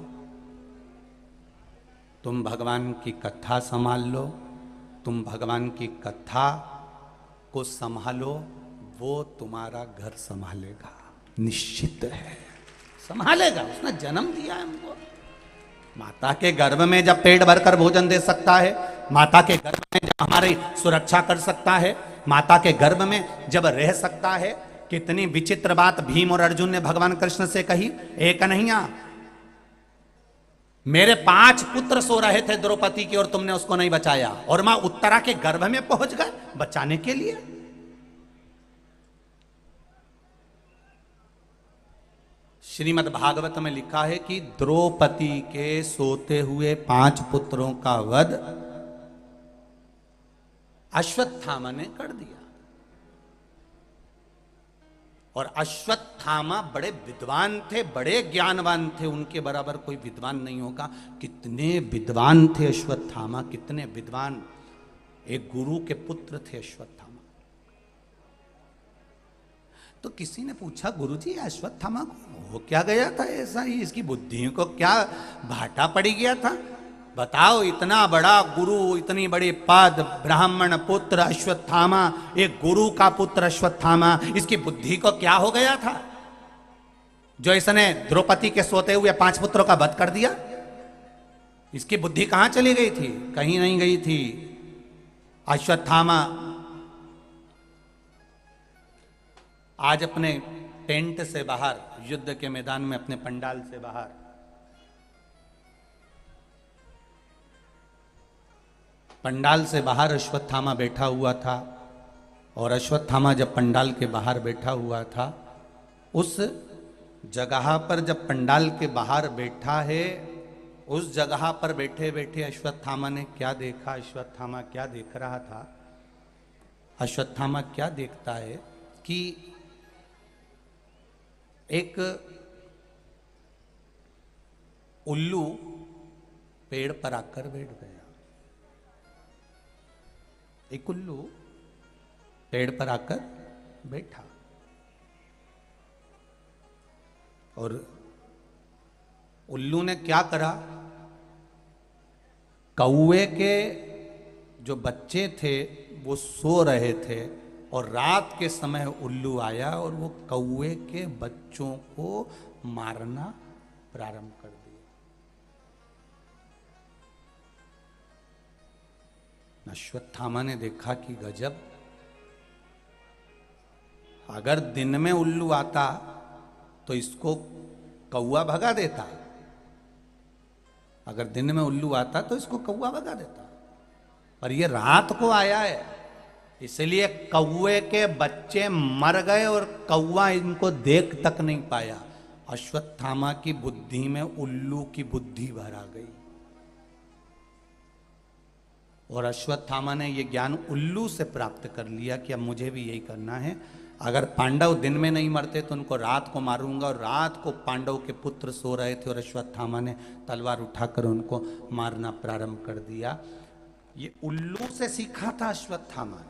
तुम भगवान की कथा संभाल लो, तुम भगवान की कथा को संभालो, वो तुम्हारा घर संभालेगा, निश्चित है संभालेगा। उसने जन्म दिया है हमको। माता के गर्भ में जब पेट भरकर भोजन दे सकता है, माता के गर्भ में जब हमारी सुरक्षा कर सकता है, माता के गर्भ में जब रह सकता है। कितनी विचित्र बात भीम और अर्जुन ने भगवान कृष्ण से कही, एक कन्हैया, मेरे 5 पुत्र सो रहे थे द्रौपदी की और तुमने उसको नहीं बचाया, और मां उत्तरा के गर्भ में पहुंच गए बचाने के लिए। श्रीमद् भागवत में लिखा है कि द्रौपदी के सोते हुए 5 पुत्रों का वध अश्वत्थामा ने कर दिया। और अश्वत्थामा बड़े विद्वान थे, बड़े ज्ञानवान थे, उनके बराबर कोई विद्वान नहीं होगा। कितने विद्वान थे अश्वत्थामा, कितने विद्वान। एक गुरु के पुत्र थे अश्वत्थामा। तो किसी ने पूछा, गुरुजी अश्वत्थामा को हो क्या गया था ऐसा ही, इसकी बुद्धि को क्या भाटा पड़ गया था? बताओ, इतना बड़ा गुरु, इतनी बड़ी पद, ब्राह्मण पुत्र अश्वत्थामा, एक गुरु का पुत्र अश्वत्थामा, इसकी बुद्धि को क्या हो गया था जो इसने द्रौपदी के सोते हुए 5 पुत्रों का वध कर दिया? इसकी बुद्धि कहां चली गई थी? कहीं नहीं गई थी। अश्वत्थामा आज अपने टेंट से बाहर, युद्ध के मैदान में अपने पंडाल से बाहर, पंडाल से बाहर अश्वत्थामा बैठा हुआ था। और अश्वत्थामा जब पंडाल के बाहर बैठा हुआ था, उस जगह पर जब पंडाल के बाहर बैठा है, उस जगह पर बैठे बैठे अश्वत्थामा ने क्या देखा? अश्वत्थामा क्या देख रहा था? अश्वत्थामा क्या देखता है कि एक उल्लू पेड़ पर आकर बैठ गया। एक उल्लू पेड़ पर आकर बैठा और उल्लू ने क्या करा? कौवे के जो बच्चे थे वो सो रहे थे और रात के समय उल्लू आया और वो कौवे के बच्चों को मारना प्रारंभ कर दिया। अश्वत्थामा ने देखा कि गजब, अगर दिन में उल्लू आता तो इसको कौवा भगा देता, अगर दिन में उल्लू आता तो इसको कौवा भगा देता, पर ये रात को आया है, इसलिए कौवे के बच्चे मर गए और कौवा इनको देख तक नहीं पाया। अश्वत्थामा की बुद्धि में उल्लू की बुद्धि भर आ गई और अश्वत्थामा ने यह ज्ञान उल्लू से प्राप्त कर लिया कि अब मुझे भी यही करना है। अगर पांडव दिन में नहीं मरते तो उनको रात को मारूंगा। और रात को पांडव के पुत्र सो रहे थे और अश्वत्थामा ने तलवार उठाकर उनको मारना प्रारंभ कर दिया। ये उल्लू से सीखा था अश्वत्थामा।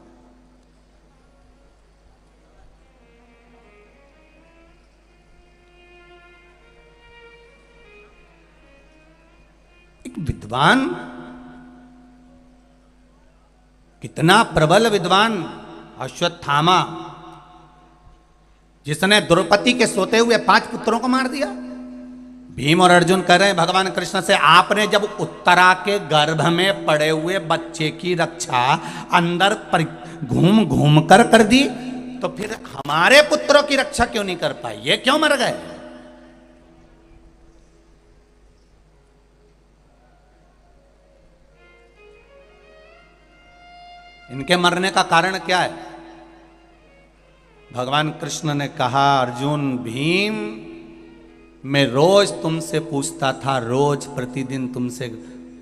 एक विद्वान, कितना प्रबल विद्वान अश्वत्थामा, जिसने द्रौपदी के सोते हुए 5 पुत्रों को मार दिया। भीम और अर्जुन कह रहे हैं भगवान कृष्ण से, आपने जब उत्तरा के गर्भ में पड़े हुए बच्चे की रक्षा अंदर घूम घूम कर दी, तो फिर हमारे पुत्रों की रक्षा क्यों नहीं कर पाई? ये क्यों मर गए? इनके मरने का कारण क्या है? भगवान कृष्ण ने कहा, अर्जुन, भीम, मैं रोज तुमसे पूछता था, रोज प्रतिदिन तुमसे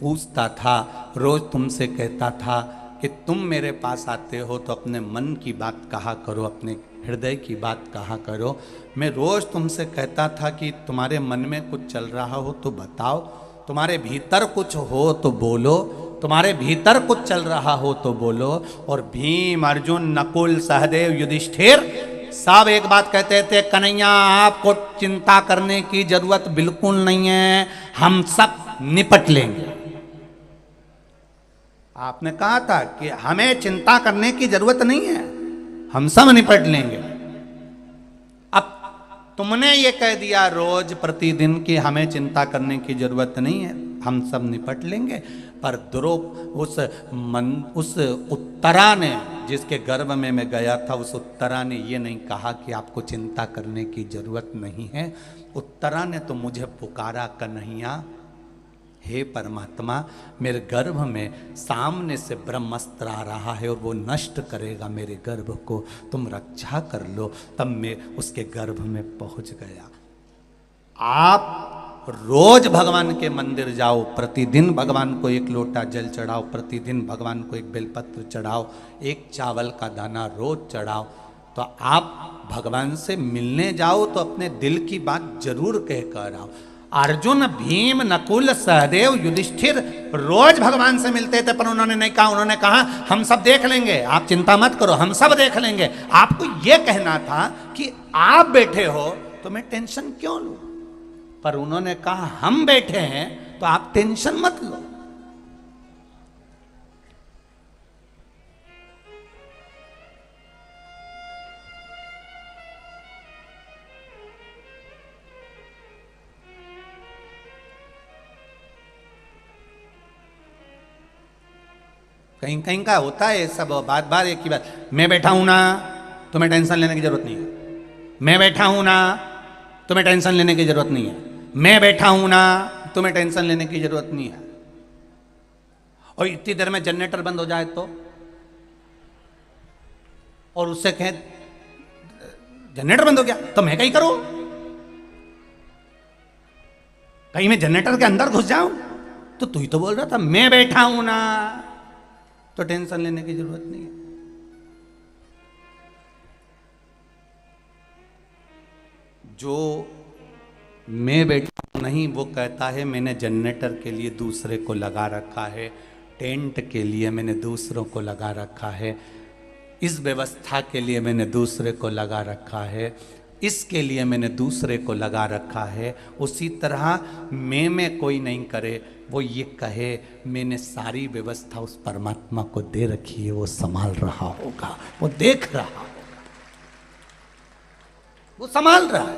पूछता था, रोज तुमसे कहता था कि तुम मेरे पास आते हो तो अपने मन की बात कहा करो, अपने हृदय की बात कहा करो। मैं रोज तुमसे कहता था कि तुम्हारे मन में कुछ चल रहा हो तो बताओ, तुम्हारे भीतर कुछ हो तो बोलो, तुम्हारे भीतर कुछ चल रहा हो तो बोलो। और भीम, अर्जुन, नकुल, सहदेव, युधिष्ठिर सब एक बात कहते थे, कन्हैया आपको चिंता करने की जरूरत बिल्कुल नहीं है, हम सब निपट लेंगे। आपने कहा था कि हमें चिंता करने की जरूरत नहीं है, हम सब निपट लेंगे। अब तुमने ये कह दिया रोज प्रतिदिन कि हमें चिंता करने की जरूरत नहीं है, हम सब निपट लेंगे। पर उस उत्तरा ने, जिसके गर्भ में मैं गया था, उस उत्तरा ने ये नहीं कहा कि आपको चिंता करने की जरूरत नहीं है। उत्तरा ने तो मुझे पुकारा, कन्हैया, हे परमात्मा, मेरे गर्भ में सामने से ब्रह्मास्त्र आ रहा है और वो नष्ट करेगा मेरे गर्भ को, तुम रक्षा कर लो। तब मैं उसके गर्भ में पहुंच गया। आप रोज भगवान के मंदिर जाओ, प्रतिदिन भगवान को एक लोटा जल चढ़ाओ, प्रतिदिन भगवान को एक बेलपत्र चढ़ाओ, एक चावल का दाना रोज चढ़ाओ, तो आप भगवान से मिलने जाओ तो अपने दिल की बात जरूर कह कर आओ। अर्जुन, भीम, नकुल, सहदेव, युधिष्ठिर रोज भगवान से मिलते थे, पर उन्होंने नहीं कहा, उन्होंने कहा हम सब देख लेंगे, आप चिंता मत करो, हम सब देख लेंगे। आपको यह कहना था कि आप बैठे हो तो मैं टेंशन क्यों लूं, पर उन्होंने कहा हम बैठे हैं तो आप टेंशन मत लो। कहीं कहीं का होता है सब, बात बात एक ही बात, मैं बैठा हूं ना, तुम्हें टेंशन लेने की जरूरत नहीं है, मैं बैठा हूं ना, तुम्हें टेंशन लेने की जरूरत नहीं है, मैं बैठा हूं ना, तुम्हें टेंशन लेने की जरूरत नहीं है। और इतनी देर में जनरेटर बंद हो जाए तो, और उससे कहे जनरेटर बंद हो गया तो मैं कहीं करूं, कहीं मैं जनरेटर के अंदर घुस जाऊं, तो तू ही तो बोल रहा था मैं बैठा हूं ना, तो टेंशन लेने की जरूरत नहीं है। जो मैं बैठा हूं नहीं, वो कहता है मैंने जनरेटर के लिए दूसरे को लगा रखा है, टेंट के लिए मैंने दूसरों को लगा रखा है, इस व्यवस्था के लिए मैंने दूसरे को लगा रखा है, इसके लिए मैंने दूसरे को लगा रखा है। उसी तरह मैं कोई नहीं करे, वो ये कहे मैंने सारी व्यवस्था उस परमात्मा को दे रखी है, वो संभाल रहा होगा, वो देख रहा होगा, वो संभाल रहा है,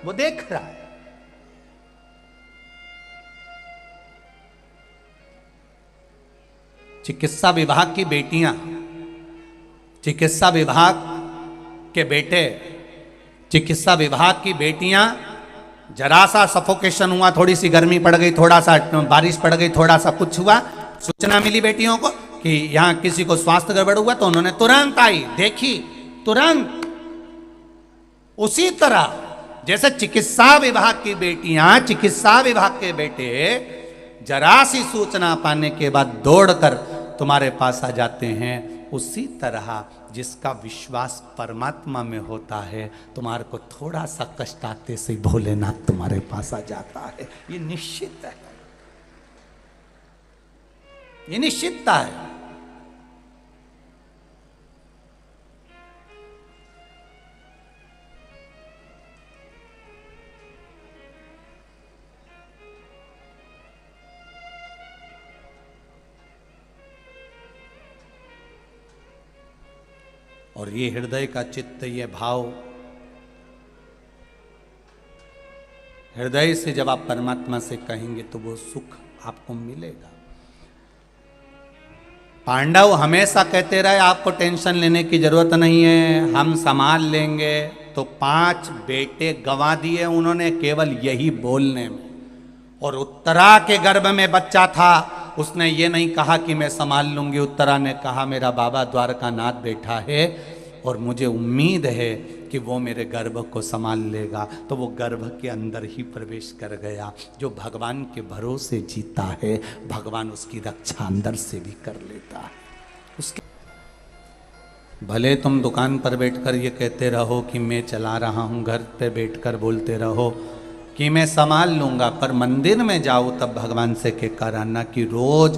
वो देख रहा है। चिकित्सा विभाग की बेटियां, चिकित्सा विभाग के बेटे, चिकित्सा विभाग की बेटियां, जरा सा सफोकेशन हुआ, थोड़ी सी गर्मी पड़ गई, थोड़ा सा बारिश पड़ गई, थोड़ा सा कुछ हुआ, सूचना मिली बेटियों को कि यहां किसी को स्वास्थ्य गड़बड़ हुआ, तो उन्होंने तुरंत आई, देखी, तुरंत। उसी तरह जैसे चिकित्सा विभाग की बेटियां, चिकित्सा विभाग के बेटे जरा सी सूचना पाने के बाद दौड़कर तुम्हारे पास आ जाते हैं, उसी तरह जिसका विश्वास परमात्मा में होता है, तुम्हारे को थोड़ा सा कष्ट आते से भोलेनाथ तुम्हारे पास आ जाता है। ये निश्चित है, ये निश्चितता है। और ये हृदय का चित्त, ये भाव, हृदय से जब आप परमात्मा से कहेंगे तो वो सुख आपको मिलेगा। पांडव हमेशा कहते रहे आपको टेंशन लेने की जरूरत नहीं है, हम संभाल लेंगे, तो 5 बेटे गंवा दिए उन्होंने केवल यही बोलने में। और उत्तरा के गर्भ में बच्चा था, उसने ये नहीं कहा कि मैं संभाल लूंगी, उत्तरा ने कहा मेरा बाबा द्वारकानाथ बैठा है और मुझे उम्मीद है कि वो मेरे गर्भ को संभाल लेगा, तो वो गर्भ के अंदर ही प्रवेश कर गया। जो भगवान के भरोसे जीता है, भगवान उसकी रक्षा अंदर से भी कर लेता है। उसके भले तुम दुकान पर बैठकर ये कहते रहो कि मैं चला रहा हूँ, घर पे बैठकर बोलते रहो कि मैं संभाल लूंगा, पर मंदिर में जाओ तब भगवान से कहकर आना कि रोज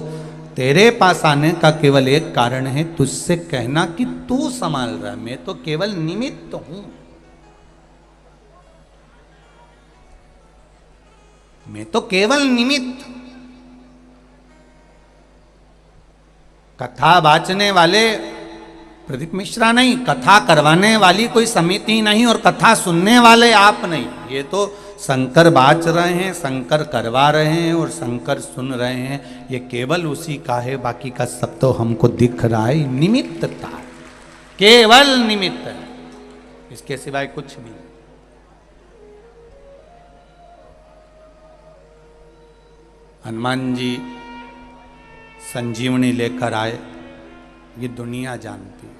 तेरे पास आने का केवल एक कारण है, तुझसे कहना कि तू संभाल रहा है, मैं तो केवल निमित्त हूं, मैं तो केवल निमित्त। कथा बाचने वाले प्रदीप मिश्रा नहीं, कथा करवाने वाली कोई समिति नहीं, और कथा सुनने वाले आप नहीं। ये तो शंकर बाच रहे हैं, शंकर करवा रहे हैं और शंकर सुन रहे हैं, ये केवल उसी का है, बाकी का सब तो हमको दिख रहा है, निमित्तता, केवल निमित्त है, इसके सिवाय कुछ भी। हनुमान जी संजीवनी लेकर आए, ये दुनिया जानती है।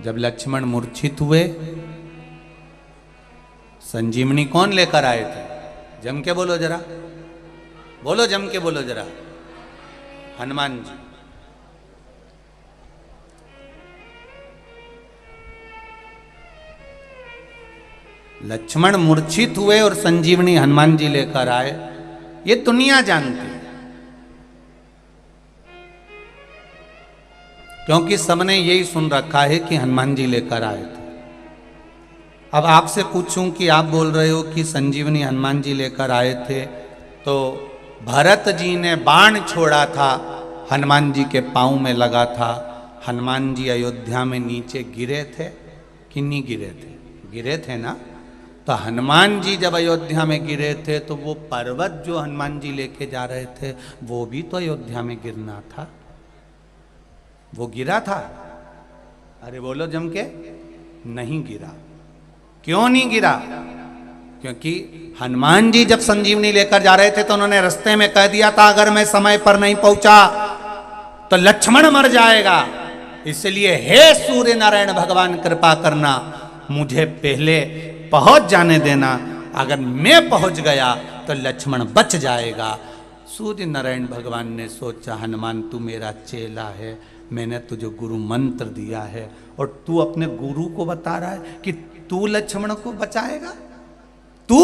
जब लक्ष्मण मूर्छित हुए संजीवनी कौन लेकर आए थे? जम के बोलो जरा, बोलो, जम के बोलो जरा। हनुमान जी। लक्ष्मण मूर्छित हुए और संजीवनी हनुमान जी लेकर आए, ये दुनिया जानती है, क्योंकि सबने यही सुन रखा है कि हनुमान जी लेकर आए थे। अब आपसे पूछूं कि आप बोल रहे हो कि संजीवनी हनुमान जी लेकर आए थे, तो भरत जी ने बाण छोड़ा था, हनुमान जी के पांव में लगा था, हनुमान जी अयोध्या में नीचे गिरे थे कि नहीं गिरे थे? गिरे थे ना। तो हनुमान जी जब अयोध्या में गिरे थे तो वो पर्वत जो हनुमान जी लेके जा रहे थे वो भी तो अयोध्या में गिरना था, वो गिरा था? अरे बोलो जम के, नहीं गिरा। क्यों नहीं गिरा? क्योंकि हनुमान जी जब संजीवनी लेकर जा रहे थे तो उन्होंने रास्ते में कह दिया था अगर मैं समय पर नहीं पहुंचा तो लक्ष्मण मर जाएगा, इसलिए हे सूर्य नारायण भगवान कृपा करना, मुझे पहले पहुंच जाने देना, अगर मैं पहुंच गया तो लक्ष्मण बच जाएगा। सूर्य नारायण भगवान ने सोचा हनुमान तू मेरा चेला है, मैंने तुझे गुरु मंत्र दिया है और तू अपने गुरु को बता रहा है कि तू लक्ष्मण को बचाएगा? तू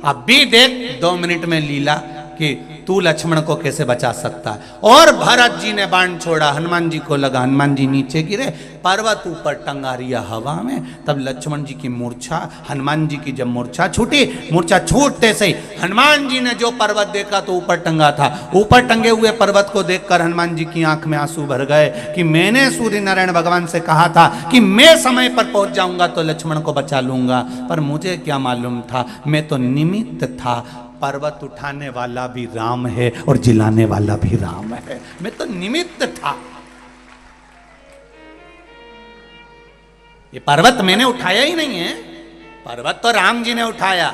अभी देख 2 मिनट में लीला कि तू लक्ष्मण को कैसे बचा सकता है। और भरत जी ने बाण छोड़ा, हनुमान जी को लगा, हनुमान जी नीचे गिरे, पर्वत ऊपर टंगा रिया हवा में। तब लक्ष्मण जी की मूर्छा, हनुमान जी की जब मूर्छा छूटी, मूर्छा छूटते से हनुमान जी ने जो पर्वत देखा तो ऊपर टंगा था, ऊपर टंगे हुए पर्वत को देखकर हनुमान जी की आंख में आंसू भर गए कि मैंने सूर्य नारायण भगवान से कहा था कि मैं समय पर पहुंच जाऊंगा तो लक्ष्मण को बचा लूंगा, पर मुझे क्या मालूम था, मैं तो निमित्त था। पर्वत उठाने वाला भी राम है और जिलाने वाला भी राम है, मैं तो निमित्त था। ये पर्वत मैंने उठाया ही नहीं है, पर्वत तो राम जी ने उठाया।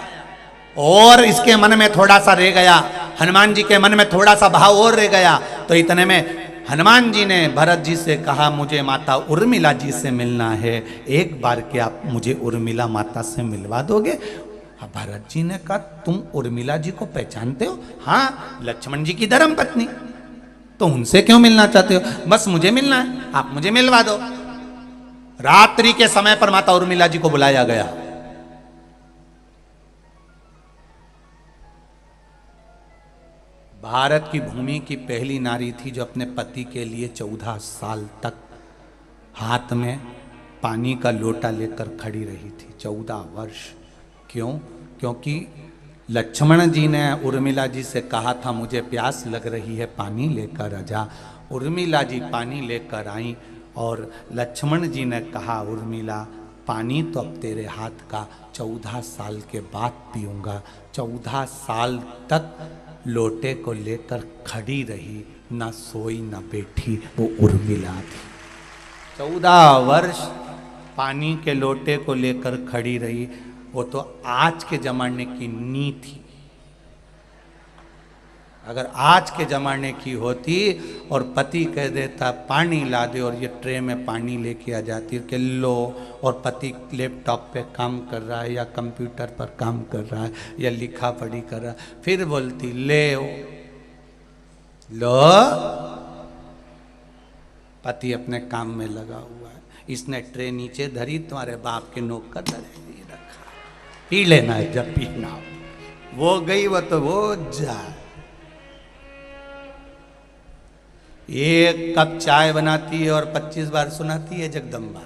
और इसके मन में थोड़ा सा रह गया, हनुमान जी के मन में थोड़ा सा भाव और रह गया, तो इतने में हनुमान जी ने भरत जी से कहा मुझे माता उर्मिला जी से मिलना है, एक बार क्या आप मुझे उर्मिला माता से मिलवा दोगे? भरत जी ने कहा तुम उर्मिला जी को पहचानते हो? हाँ, लक्ष्मण जी की धर्म पत्नी। तो उनसे क्यों मिलना चाहते हो? बस मुझे मिलना है, आप मुझे मिलवा दो। रात्रि के समय पर माता उर्मिला जी को बुलाया गया। भारत की भूमि की पहली नारी थी जो अपने पति के लिए 14 साल तक हाथ में पानी का लोटा लेकर खड़ी रही थी, 14 वर्ष। क्यों? क्योंकि लक्ष्मण जी ने उर्मिला जी से कहा था मुझे प्यास लग रही है, पानी लेकर आ जा। उर्मिला जी पानी लेकर आई और लक्ष्मण जी ने कहा उर्मिला पानी तो अब तेरे हाथ का 14 साल के बाद पीऊँगा। 14 साल तक लोटे को लेकर खड़ी रही, ना सोई ना बैठी, वो उर्मिला थी। 14 वर्ष पानी के लोटे को लेकर खड़ी रही। वो तो आज के जमाने की नी थी। अगर आज के ज़माने की होती और पति कह देता पानी ला दे और ये ट्रे में पानी लेके आ जाती कि लो, और पति लैपटॉप पे काम कर रहा है या कंप्यूटर पर काम कर रहा है या लिखा पढ़ी कर रहा है, फिर बोलती ले लो, पति अपने काम में लगा हुआ है, इसने ट्रे नीचे धरी, तुम्हारे बाप के नोक का धरे रखा, पी लेना है जब पीना हो। वो गई वो तो वो जाए। एक कप चाय बनाती है और 25 बार सुनाती है जगदम्बा।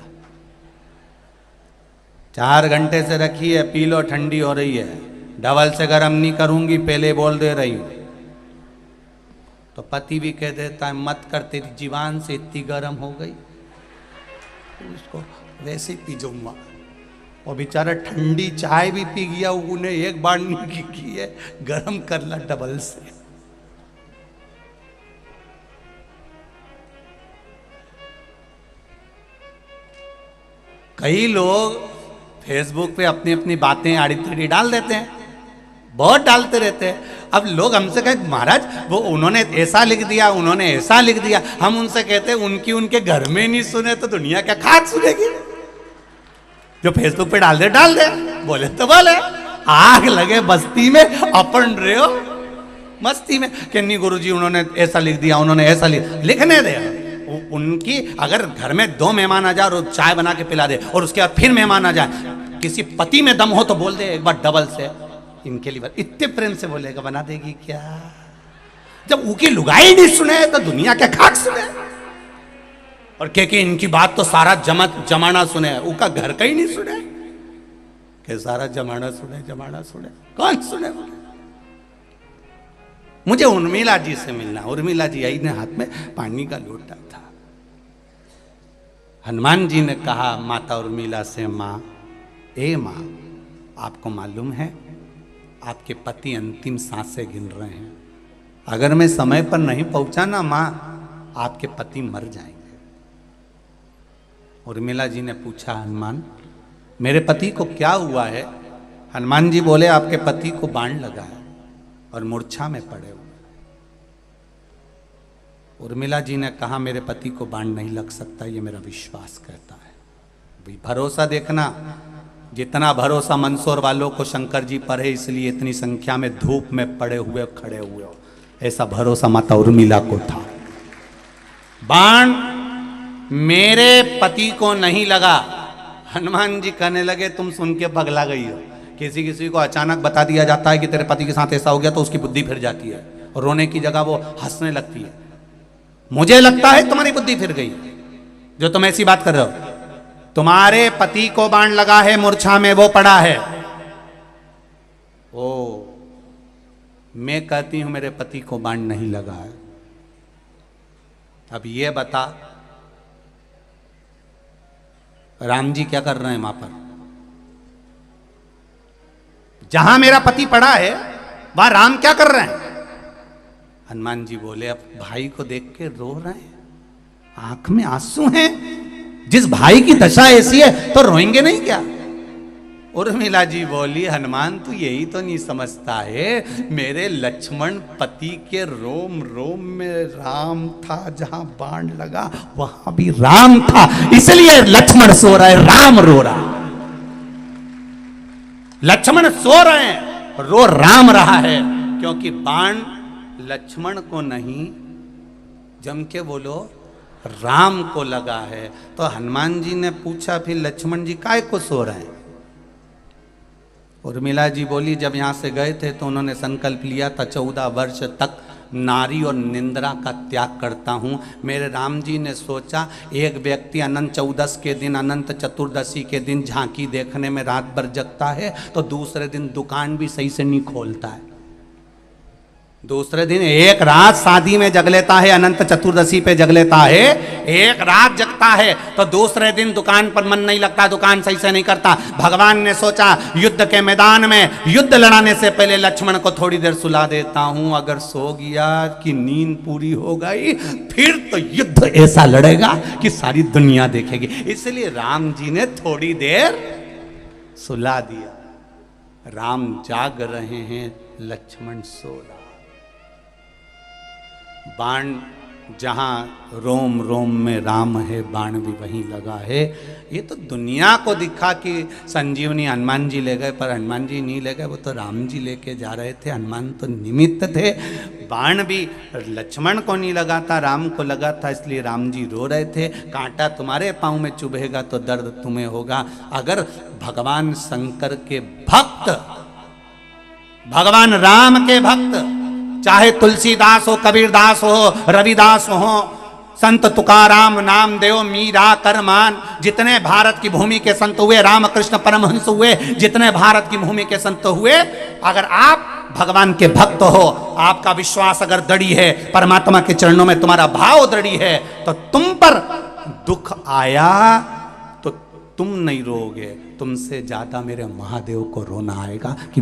4 घंटे से रखी है, पी लो, ठंडी हो रही है, डबल से गर्म नहीं करूंगी, पहले बोल दे रही हूं। तो पति भी कह देता है मत कर, तेरी जीवान से इतनी गर्म हो गई, उसको वैसे ही पी जाऊंगा। और बेचारा ठंडी चाय भी पी गया, उन्हें एक बार नहीं की है, गर्म कर ला डबल से। कई लोग फेसबुक पे अपनी अपनी बातें आड़ी टेढ़ी डाल देते हैं, बहुत डालते रहते हैं। अब लोग हमसे कहे महाराज वो उन्होंने ऐसा लिख दिया, उन्होंने ऐसा लिख दिया। हम उनसे कहते हैं उनकी उनके घर में नहीं सुने तो दुनिया क्या खाक सुनेगी। जो फेसबुक पे डाल दे, बोले तो बोले। आग लगे बस्ती में, अपन रहे हो मस्ती में। किन्नी गुरुजी उन्होंने ऐसा लिख दिया, उन्होंने ऐसा लिखने दे। उनकी अगर घर में 2 मेहमान आ जाए और चाय बना के पिला दे और उसके बाद फिर मेहमान आ जाए, किसी पति में दम हो तो बोल दे एक बार डबल से, इनके लिए इतने प्रेम से बोलेगा, बना देगी क्या? जब उनकी लुगाई नहीं सुने तो दुनिया के खाक सुने। और कि इनकी बात तो सारा जमाना सुने, उनका घर का ही नहीं सुने, कि सारा जमाना सुने, कौन सुने? मुझे उर्मिला जी से मिलना। उर्मिला जी आई ने हाथ में पानी का लोटा था। हनुमान जी ने कहा माता उर्मिला से, माँ, ए माँ, आपको मालूम है आपके पति अंतिम सांसें गिन रहे हैं। अगर मैं समय पर नहीं पहुंचा ना माँ, आपके पति मर जाएंगे। उर्मिला जी ने पूछा, हनुमान मेरे पति को क्या हुआ है? हनुमान जी बोले, आपके पति को बाण लगा है और मूर्छा में पड़े हुए। उर्मिला जी ने कहा, मेरे पति को बाण नहीं लग सकता, ये मेरा विश्वास कहता है। भाई भरोसा देखना, जितना भरोसा मंदसौर वालों को शंकर जी पर है, इसलिए इतनी संख्या में धूप में पड़े हुए खड़े हुए हो, ऐसा भरोसा माता उर्मिला को था। बाण मेरे पति को नहीं लगा। हनुमान जी कहने लगे, तुम सुन के पगला गई हो। किसी को अचानक बता दिया जाता है कि तेरे पति के साथ ऐसा हो गया तो उसकी बुद्धि फिर जाती है और रोने की जगह वो हंसने लगती है। मुझे लगता है तुम्हारी बुद्धि फिर गई जो तुम ऐसी बात कर रहे हो। तुम्हारे पति को बाण लगा है, मूर्छा में वो पड़ा है। ओ, मैं कहती हूं मेरे पति को बाण नहीं लगा है। अब ये बता राम जी क्या कर रहे हैं वहां पर? जहां मेरा पति पड़ा है वहां राम क्या कर रहे हैं? हनुमान जी बोले, अब भाई को देख के रो रहे हैं, आंख में आंसू हैं। जिस भाई की दशा ऐसी है तो रोएंगे नहीं क्या? उर्मिला जी बोली, हनुमान तू यही तो नहीं समझता है, मेरे लक्ष्मण पति के रोम रोम में राम था। जहां बाण लगा वहां भी राम था, इसलिए लक्ष्मण सो रहा है, राम रो रहा। लक्ष्मण सो रहे हैं, रो राम रहा है, क्योंकि बाण लक्ष्मण को नहीं, जम के बोलो, राम को लगा है। तो हनुमान जी ने पूछा, फिर लक्ष्मण जी काय को सो रहे हैं? उर्मिला जी बोली, जब यहाँ से गए थे तो उन्होंने संकल्प लिया था 14 वर्ष तक नारी और निंद्रा का त्याग करता हूँ। मेरे राम जी ने सोचा, एक व्यक्ति अनंत चौदस के दिन, अनंत चतुर्दशी के दिन झांकी देखने में रात भर जगता है तो दूसरे दिन दुकान भी सही से नहीं खोलता है। दूसरे दिन एक रात शादी में जग लेता है, अनंत चतुर्दशी पे जग लेता है, एक रात जगता है तो दूसरे दिन दुकान पर मन नहीं लगता, दुकान सही से नहीं करता। भगवान ने सोचा युद्ध के मैदान में युद्ध लड़ाने से पहले लक्ष्मण को थोड़ी देर सुला देता हूं, अगर सो गया कि नींद पूरी हो गई फिर तो युद्ध ऐसा लड़ेगा कि सारी दुनिया देखेगी। इसलिए राम जी ने थोड़ी देर सुला दिया। राम जाग रहे हैं, लक्ष्मण सो रहा। बाण जहाँ रोम रोम में राम है, बाण भी वहीं लगा है। ये तो दुनिया को दिखा कि संजीवनी हनुमान जी ले गए, पर हनुमान जी नहीं ले गए, वो तो राम जी लेके जा रहे थे। हनुमान तो निमित्त थे। बाण भी लक्ष्मण को नहीं लगा था, राम को लगा था, इसलिए राम जी रो रहे थे। कांटा तुम्हारे पाँव में चुभेगा तो दर्द तुम्हें होगा। अगर भगवान शंकर के भक्त, भगवान राम के भक्त, चाहे तुलसीदास हो, कबीरदास हो, रविदास हो, संत तुकाराम, नामदेव, मीरा, करमान, जितने भारत की भूमि के संत हुए, रामकृष्ण परमहंस हुए, जितने भारत की भूमि के संत हुए, अगर आप भगवान के भक्त हो, आपका विश्वास अगर दृढ़ है, परमात्मा के चरणों में तुम्हारा भाव दृढ़ है, तो तुम पर दुख आया तो तुम नहीं रोगे, तुमसे ज्यादा मेरे महादेव को रोना आएगा कि